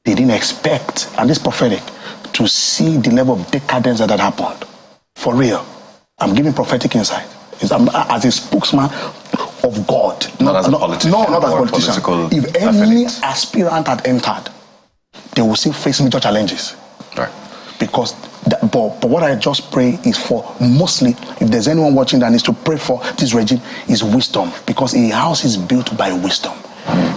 They didn't expect, and this prophetic, to see the level of decadence that had happened. For real. I'm giving prophetic insight. As a spokesman of God. Not as a politician. No, not as a politician. If any aspirant had entered, they will still face major challenges. Right. Because, but what I just pray is for, mostly, if there's anyone watching that needs to pray for this regime, is wisdom. Because a house is built by wisdom.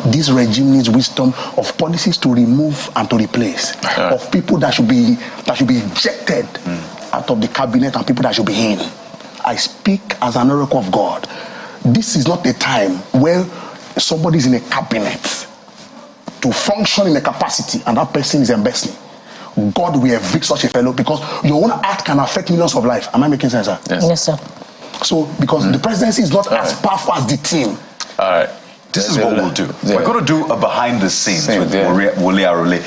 This regime needs wisdom of policies to remove and to replace, of people that should be ejected out of the cabinet and people that should be in. I speak as an oracle of God. This is not a time where somebody is in a cabinet to function in a capacity and that person is embezzling. God will evict such a fellow, because your own act can affect millions of lives. Am I making sense, sir? Yes, sir. So, because the presidency is not as powerful as the team. All right. This is what we'll do. We're going to do a behind the scenes with Woli Arole.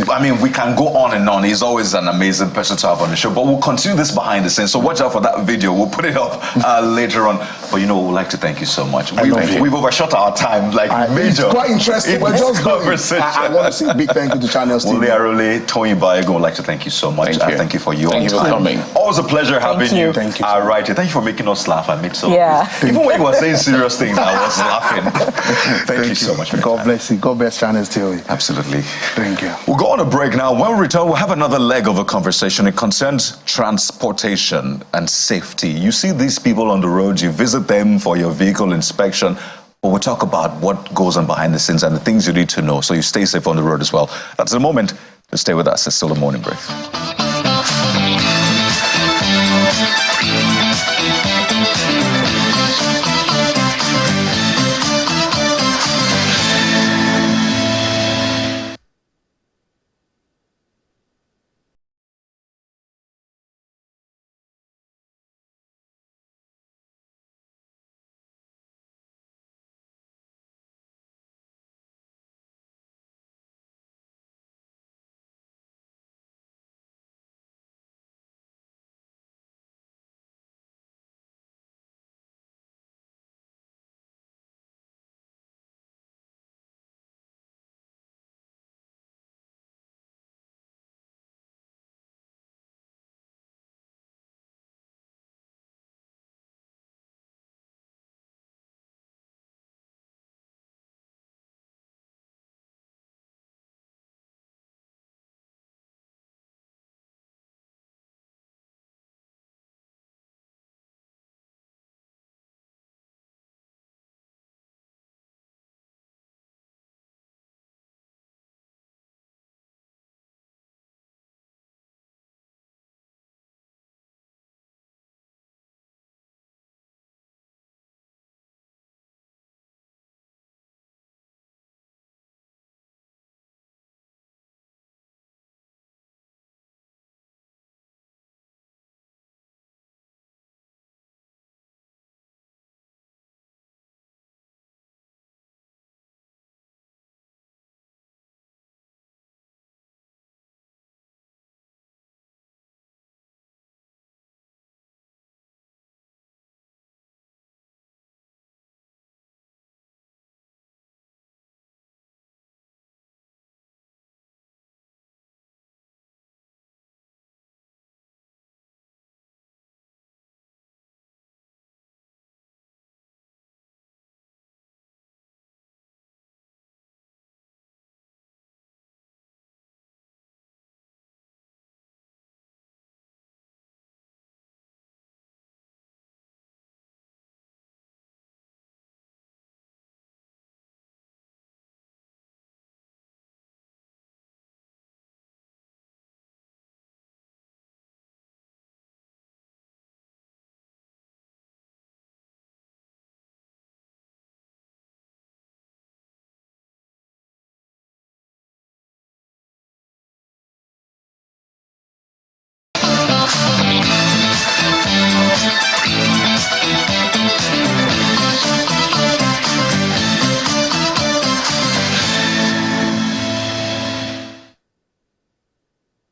I mean, we can go on and on. He's always an amazing person to have on the show, but we'll continue this behind the scenes. So watch out for that video. We'll put it up later on. But you know, we'd like to thank you so much. We've overshot our time, major. It's quite interesting. We're just conversation. I want to say a big thank you to Channels TV. Woli Arole, Tobi Baego, would like to thank you so much. Thank you for your time. Thank you for coming. Always a pleasure having you. Thank you. Right. Thank you for making us laugh. I made so even when you were saying serious things, I was laughing. Thank you so much. God bless you. God bless Channels TV. Absolutely. Thank you. We'll go on a break now. When we return, we'll have another leg of a conversation. It concerns transportation and safety. You see these people on the road, you visit them for your vehicle inspection, but we'll talk about what goes on behind the scenes and the things you need to know so you stay safe on the road as well. That's the moment. Just stay with us. It's still a morning brief.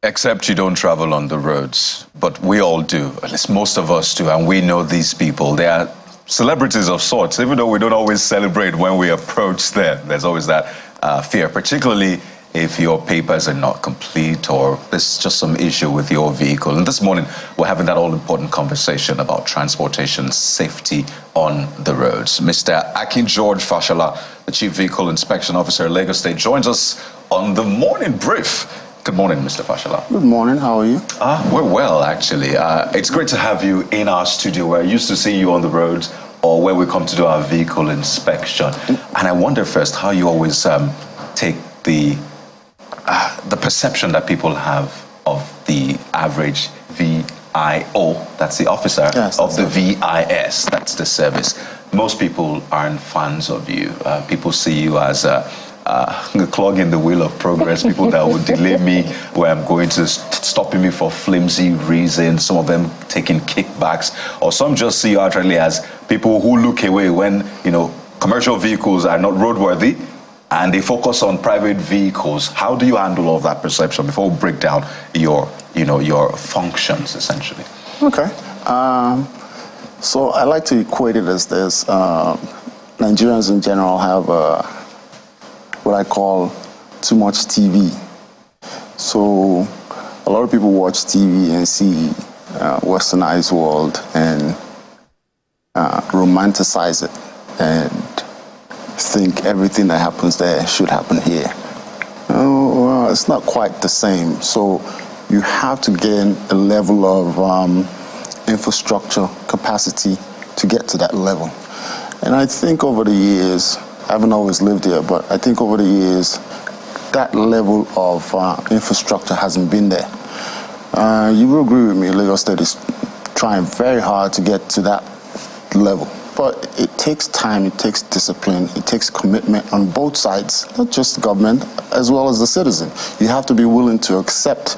Except you don't travel on the roads, but we all do, at least most of us do, and we know these people. They are celebrities of sorts, even though we don't always celebrate when we approach them. There's always that fear, particularly if your papers are not complete or there's just some issue with your vehicle. And this morning, we're having that all-important conversation about transportation safety on the roads. Mr. Akin George Fashola, the Chief Vehicle Inspection Officer, Lagos State, joins us on the morning brief. Good morning, Mr. Fashola. Good morning. How are you? We're well, actually. It's great to have you in our studio. We're used to seeing you on the roads or where we come to do our vehicle inspection. And I wonder first how you always take the perception that people have of the average VIO, that's the officer, yes, of the VIS, that's the service. Most people aren't fans of you. People see you as a clog in the wheel of progress, people that would delay me where I'm going to, stopping me for flimsy reasons, some of them taking kickbacks, or some just see you actually as people who look away when, you know, commercial vehicles are not roadworthy and they focus on private vehicles. How do you handle all of that perception before we break down your, you know, your functions essentially? Okay. So I like to equate it as this. Nigerians in general have what I call too much TV. So a lot of people watch TV and see westernized world and romanticize it and think everything that happens there should happen here. Oh, well, it's not quite the same. So you have to gain a level of infrastructure capacity to get to that level. And I think over the years, I haven't always lived here, but I think over the years, that level of infrastructure hasn't been there. You will agree with me, Lagos State is trying very hard to get to that level. But it takes time, it takes discipline, it takes commitment on both sides, not just the government, as well as the citizen. You have to be willing to accept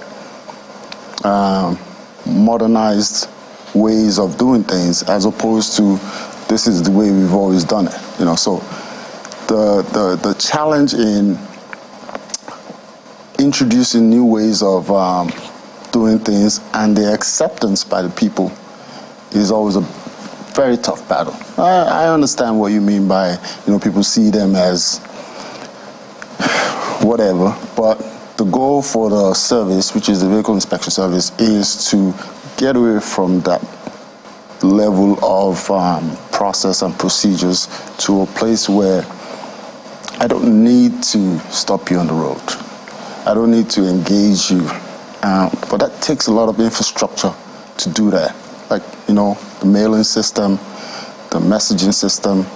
modernized ways of doing things as opposed to this is the way we've always done it. You know, so the challenge in introducing new ways of doing things and the acceptance by the people is always a very tough battle. I understand what you mean by, you know, people see them as whatever, but the goal for the service, which is the vehicle inspection service, is to get away from that level of process and procedures to a place where I don't need to stop you on the road. I don't need to engage you. But that takes a lot of infrastructure to do that. Like, you know, the mailing system, the messaging system,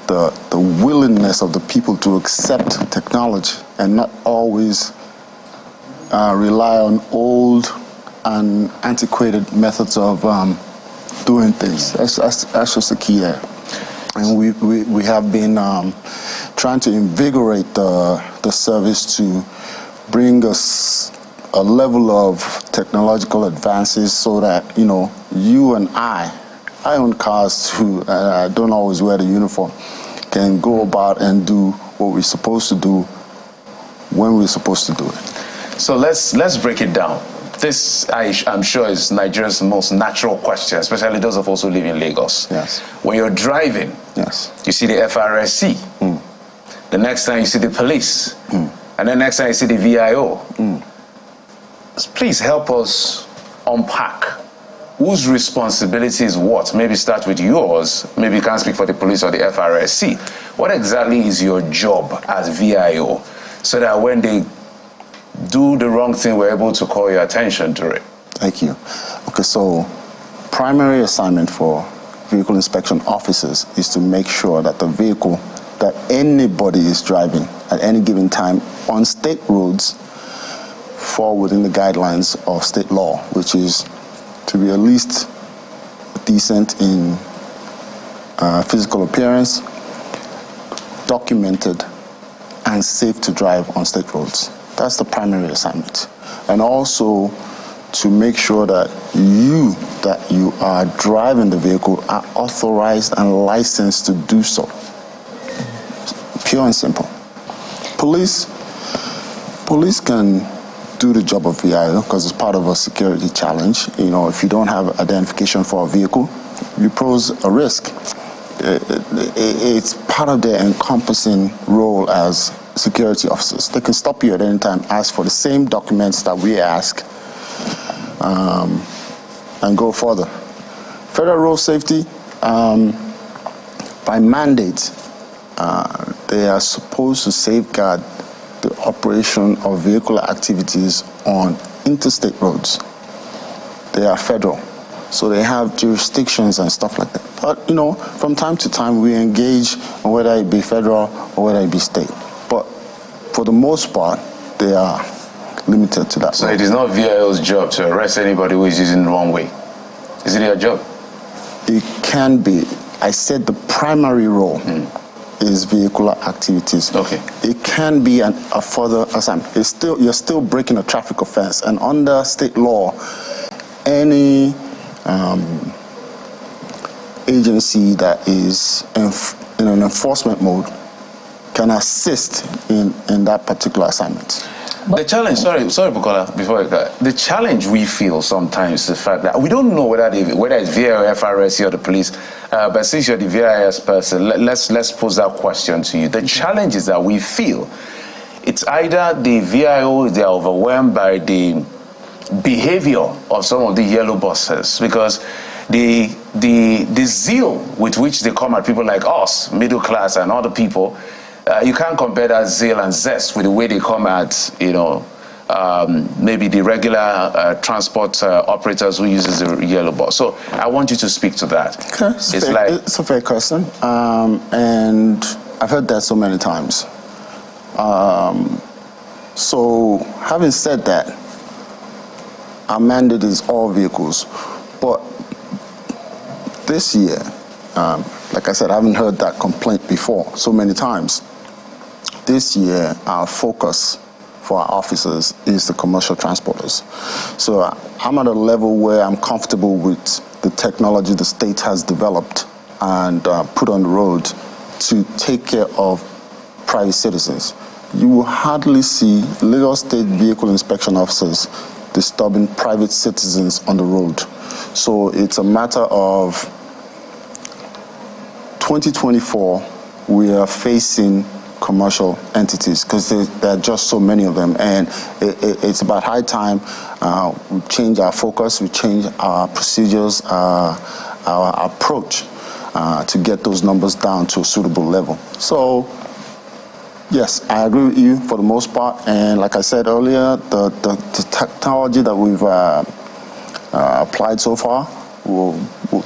the willingness of the people to accept technology and not always rely on old and antiquated methods of doing things. That's just the key there. And we have been trying to invigorate the service to bring us a level of technological advances so that, you know, you and I own cars too, I don't always wear the uniform, can go about and do what we're supposed to do when we're supposed to do it. So let's break it down. This, I'm sure, is Nigeria's most natural question, especially those of us who live in Lagos. Yes. When you're driving, yes, you see the FRSC. The next time you see the police. And then next time you see the VIO. Please help us unpack whose responsibility is what. Maybe start with yours. Maybe you can't speak for the police or the FRSC. What exactly is your job as VIO so that when they do the wrong thing, we're able to call your attention to it? Thank you. Okay, so primary assignment for vehicle inspection officers is to make sure that the vehicle that anybody is driving at any given time on state roads fall within the guidelines of state law, which is to be at least decent in physical appearance, documented, and safe to drive on state roads. That's the primary assignment. And also to make sure that you are driving the vehicle are authorized and licensed to do so. Pure and simple. Police can do the job of VIO because it's part of a security challenge. You know, if you don't have identification for a vehicle, you pose a risk. It's part of their encompassing role as security officers. They can stop you at any time, ask for the same documents that we ask, and go further. Federal road safety, by mandate, they are supposed to safeguard the operation of vehicular activities on interstate roads. They are federal, so they have jurisdictions and stuff like that. But, you know, from time to time, we engage on whether it be federal or whether it be state. But for the most part, they are limited to that. So it is not VIO's job to arrest anybody who is using the wrong way. Is it your job? It can be. I said the primary role is vehicular activities. Okay. It can be a further assignment. You're still breaking a traffic offense, and under state law, any agency that is in an enforcement mode can assist in that particular assignment. The challenge, sorry, Bukola, before I go, the challenge we feel sometimes is the fact that we don't know whether it's VIO, FRSC, or the police, but since you're the VIS person, let's pose that question to you. The challenge is that we feel it's either the VIO, they're overwhelmed by the behavior of some of the yellow buses, because the zeal with which they come at people like us, middle class and other people, you can't compare that zeal and zest with the way they come at, you know, maybe the regular transport operators who uses the yellow bus. So I want you to speak to that. Okay. It's a fair question, and I've heard that so many times. So having said that, our mandate is all vehicles, but this year, like I said, I haven't heard that complaint before so many times. This year, our focus for our officers is the commercial transporters. So I'm at a level where I'm comfortable with the technology the state has developed and put on the road to take care of private citizens. You will hardly see Lagos State vehicle inspection officers disturbing private citizens on the road. So it's a matter of 2024, we are facing commercial entities because there are just so many of them, and it's about high time we change our focus, we change our procedures, our approach to get those numbers down to a suitable level. So yes, I agree with you for the most part, and like I said earlier, the technology that we've applied so far will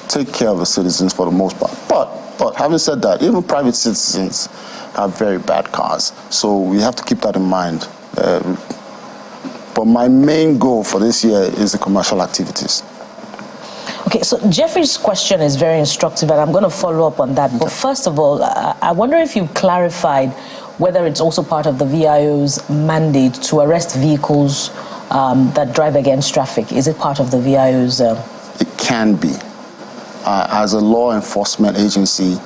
take care of the citizens for the most part. But having said that, even private citizens have very bad cars, so we have to keep that in mind. But my main goal for this year is the commercial activities. Okay, so Jeffrey's question is very instructive, and I'm going to follow up on that. But first of all, I wonder if you clarified whether it's also part of the VIO's mandate to arrest vehicles that drive against traffic. Is it part of the VIO's? It can be. As a law enforcement agency,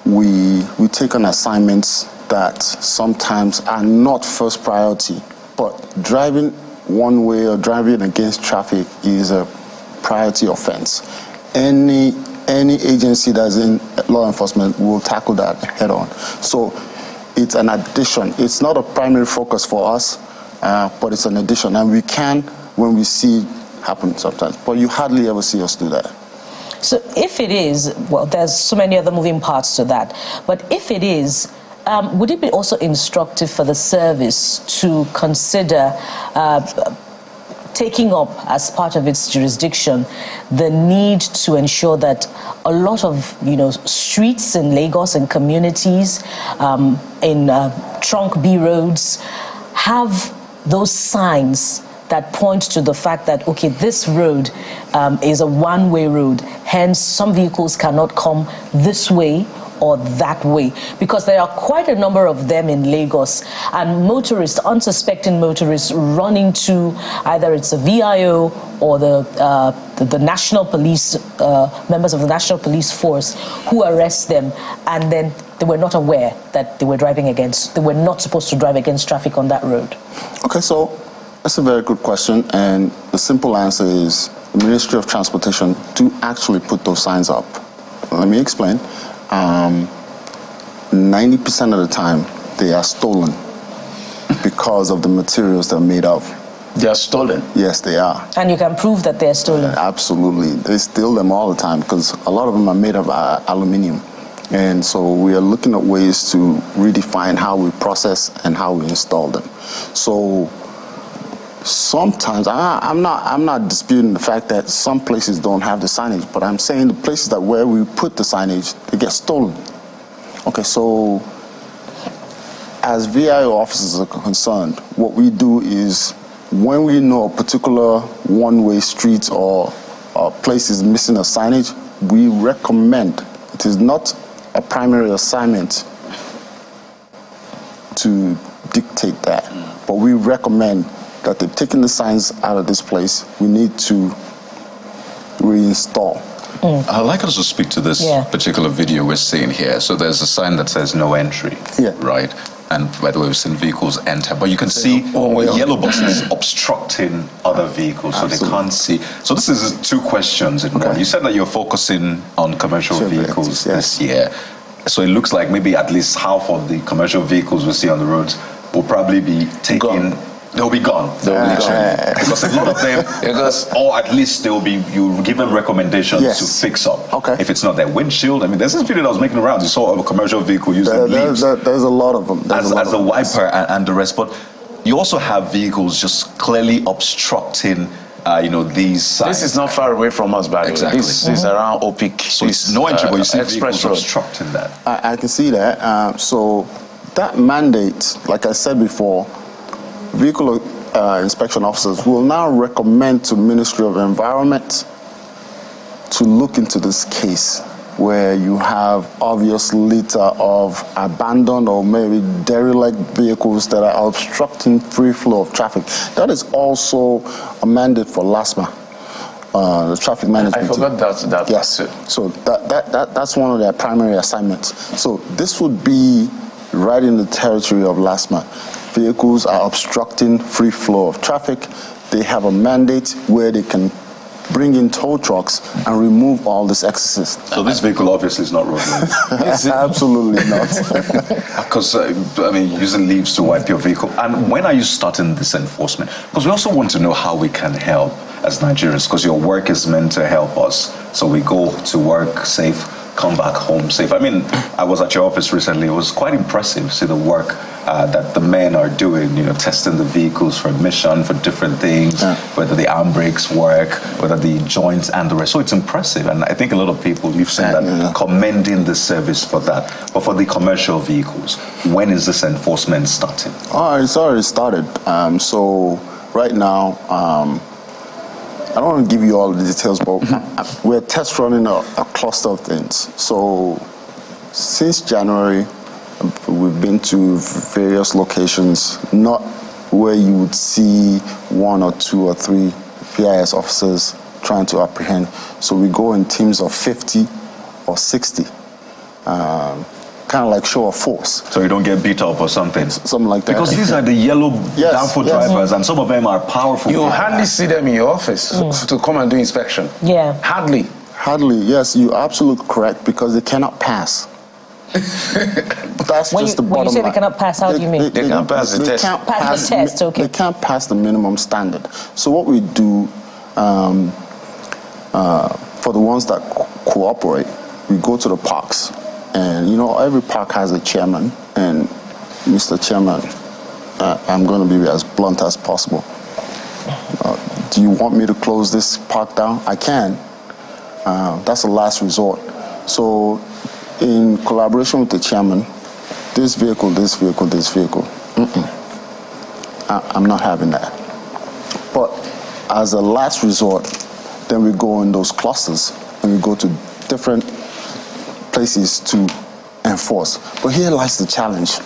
we take on assignments that sometimes are not first priority, but driving one way or driving against traffic is a priority offense. Any agency that's in law enforcement will tackle that head on. So it's an addition. It's not a primary focus for us, but it's an addition, and we can when we see it happen sometimes, but you hardly ever see us do that. So if it is, well, there's so many other moving parts to that, but if it is, would it be also instructive for the service to consider taking up as part of its jurisdiction the need to ensure that a lot of, you know, streets in Lagos and communities in trunk B roads have those signs that point to the fact that, okay, this road is a one-way road, hence some vehicles cannot come this way or that way, because there are quite a number of them in Lagos, and motorists, unsuspecting motorists, run into either it's a VIO or the national police, members of the national police force, who arrest them and then they were not aware that they were they were not supposed to drive against traffic on that road? Okay, so that's a very good question, and the simple answer is the Ministry of Transportation do actually put those signs up. Let me explain. 90% of the time, they are stolen because of the materials they're made of. They are stolen? Yes, they are. And you can prove that they're stolen? Absolutely. They steal them all the time because a lot of them are made of aluminium. And so we are looking at ways to redefine how we process and how we install them. So sometimes, I'm not disputing the fact that some places don't have the signage, but I'm saying the places that where we put the signage, they get stolen. Okay, so as VIO officers are concerned, what we do is when we know a particular one-way street or place is missing a signage, we recommend, it is not a primary assignment to dictate that, but we recommend that they've taken the signs out of this place, we need to reinstall. I'd like us to speak to this particular video we're seeing here. So there's a sign that says no entry, right? And by the way, we've seen vehicles enter, but you can see yellow buses obstructing other vehicles, so they can't see. So this is two questions in one. You said that you're focusing on commercial vehicles this year. So it looks like maybe at least half of the commercial vehicles we see on the roads will probably be taken. They'll be gone. They'll be gone. Because a lot of them, or at least they'll be, you give them recommendations to fix up. If it's not their windshield. I mean, there's this video that was making around. You saw a commercial vehicle using leaves. There's a lot of them. As a wiper and the rest. But you also have vehicles just clearly obstructing these signs. This is not far away from us, by the way. This is around OPIC. So it's no entry, but you see vehicles obstructing that. I can see that. So that mandate, like I said before, vehicle inspection officers will now recommend to Ministry of Environment to look into this case where you have obvious litter of abandoned or maybe derelict vehicles that are obstructing free flow of traffic. That is also a mandate for LASMA, the traffic management. I forgot that. Yes. So that's one of their primary assignments. So this would be right in the territory of LASMA. Vehicles are obstructing free flow of traffic. They have a mandate where they can bring in tow trucks and remove all this excesses. So this vehicle obviously is not roadworthy. Absolutely not. Because, using leaves to wipe your vehicle. And when are you starting this enforcement? Because we also want to know how we can help as Nigerians, because your work is meant to help us. So we go to work safe, come back home safe. I mean, I was at your office recently. It was quite impressive to see the work that the men are doing, testing the vehicles for emission, for different things, whether the arm brakes work, whether the joints and the rest. So it's impressive. And I think a lot of people, you've seen that, commending the service for that. But for the commercial vehicles, when is this enforcement starting? It's already started. So right now, I don't want to give you all the details, but we're test running a cluster of things. So since January, we've been to various locations, not where you would see 1 or 2 or 3 PIS officers trying to apprehend. So we go in teams of 50 or 60, kind of like show of force. So you don't get beat up or something? Something like that. Because these are the yellow downfall drivers, and some of them are powerful. You hardly see them in your office to come and do inspection. Yeah. Hardly. Hardly, yes, you're absolutely correct, because they cannot pass. That's just the bottom line. When you say they cannot pass, how do you mean? They can't pass the test. Pass the test, okay. They can't pass the minimum standard. So what we do, for the ones that cooperate, we go to the parks. And every park has a chairman, and Mr. Chairman, I'm going to be as blunt as possible. Do you want me to close this park down? I can. That's the last resort. So in collaboration with the chairman, this vehicle, this vehicle, this vehicle, I'm not having that. But as a last resort, then we go in those clusters and we go to different places to enforce. But here lies the challenge.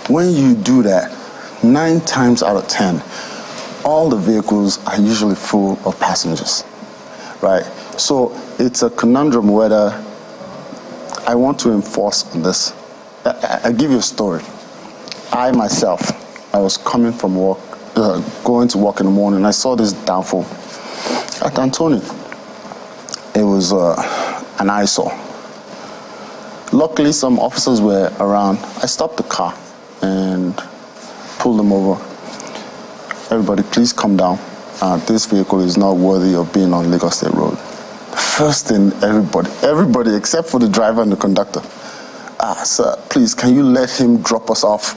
When you do that, 9 times out of 10, all the vehicles are usually full of passengers, right? So it's a conundrum whether I want to enforce on this. I'll give you a story. I myself, I was coming from work, going to work in the morning, and I saw this downfall at Antony. It was an eyesore. Luckily, some officers were around. I stopped the car and pulled them over. Everybody, please come down. This vehicle is not worthy of being on Lagos State Road. First thing, everybody except for the driver and the conductor. Sir, please, can you let him drop us off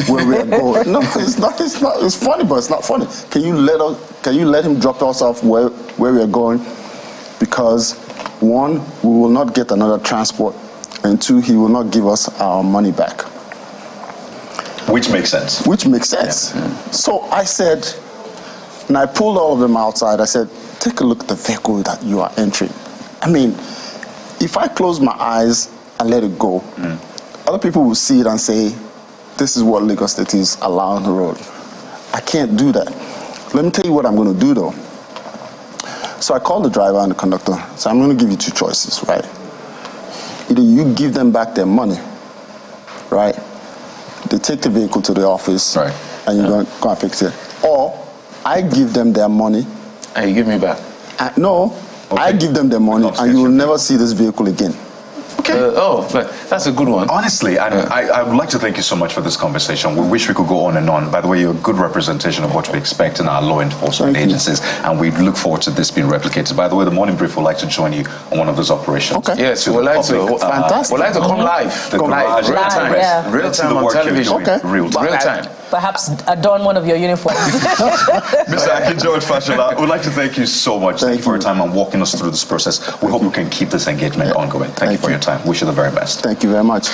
where we are going? No, it's not. It's funny, but it's not funny. Can you let him drop us off where we are going? Because one, we will not get another transport, and two, he will not give us our money back. Which makes sense. Which makes sense. Yeah. So I said, and I pulled all of them outside. I said, take a look at the vehicle that you are entering. I mean, if I close my eyes and let it go, other people will see it and say, this is what Lagos State is allowing the road. I can't do that. Let me tell you what I'm going to do, though. So I called the driver and the conductor. So I'm going to give you two choices, right? Either you give them back their money, right? They take the vehicle to the office, right, and you're going to fix it. Or I give them their money. And you give me back? No, okay. I give them their money, and you will never see this vehicle again. Okay. But that's a good one. Honestly, I would like to thank you so much for this conversation. We wish we could go on and on. By the way, you're a good representation of what we expect in our law enforcement agencies, and we look forward to this being replicated. By the way, the Morning Brief would like to join you on one of those operations. Okay. Yes, we'd like to. Fantastic. We'd like to come live. Come live. Real time. Yeah. Real time on television. Okay. Real time. Perhaps adorn one of your uniforms. Mr. Aki George Fashola, we'd like to thank you so much. Thank you for your time and walking us through this process. We hope we can keep this engagement ongoing. Thank you for your time. Wish you the very best. Thank you very much.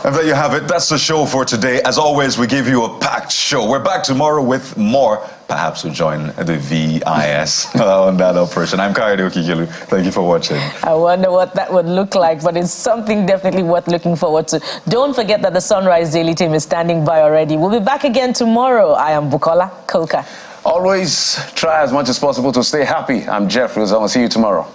And there you have it. That's the show for today. As always, we give you a packed show. We're back tomorrow with more. Perhaps we'll join the VIS on that operation. I'm Kayode Okigilu. Thank you for watching. I wonder what that would look like, but it's something definitely worth looking forward to. Don't forget that the Sunrise Daily team is standing by already. We'll be back again tomorrow. I am Bukola Koka. Always try as much as possible to stay happy. I'm Jeffrey. I'll see you tomorrow.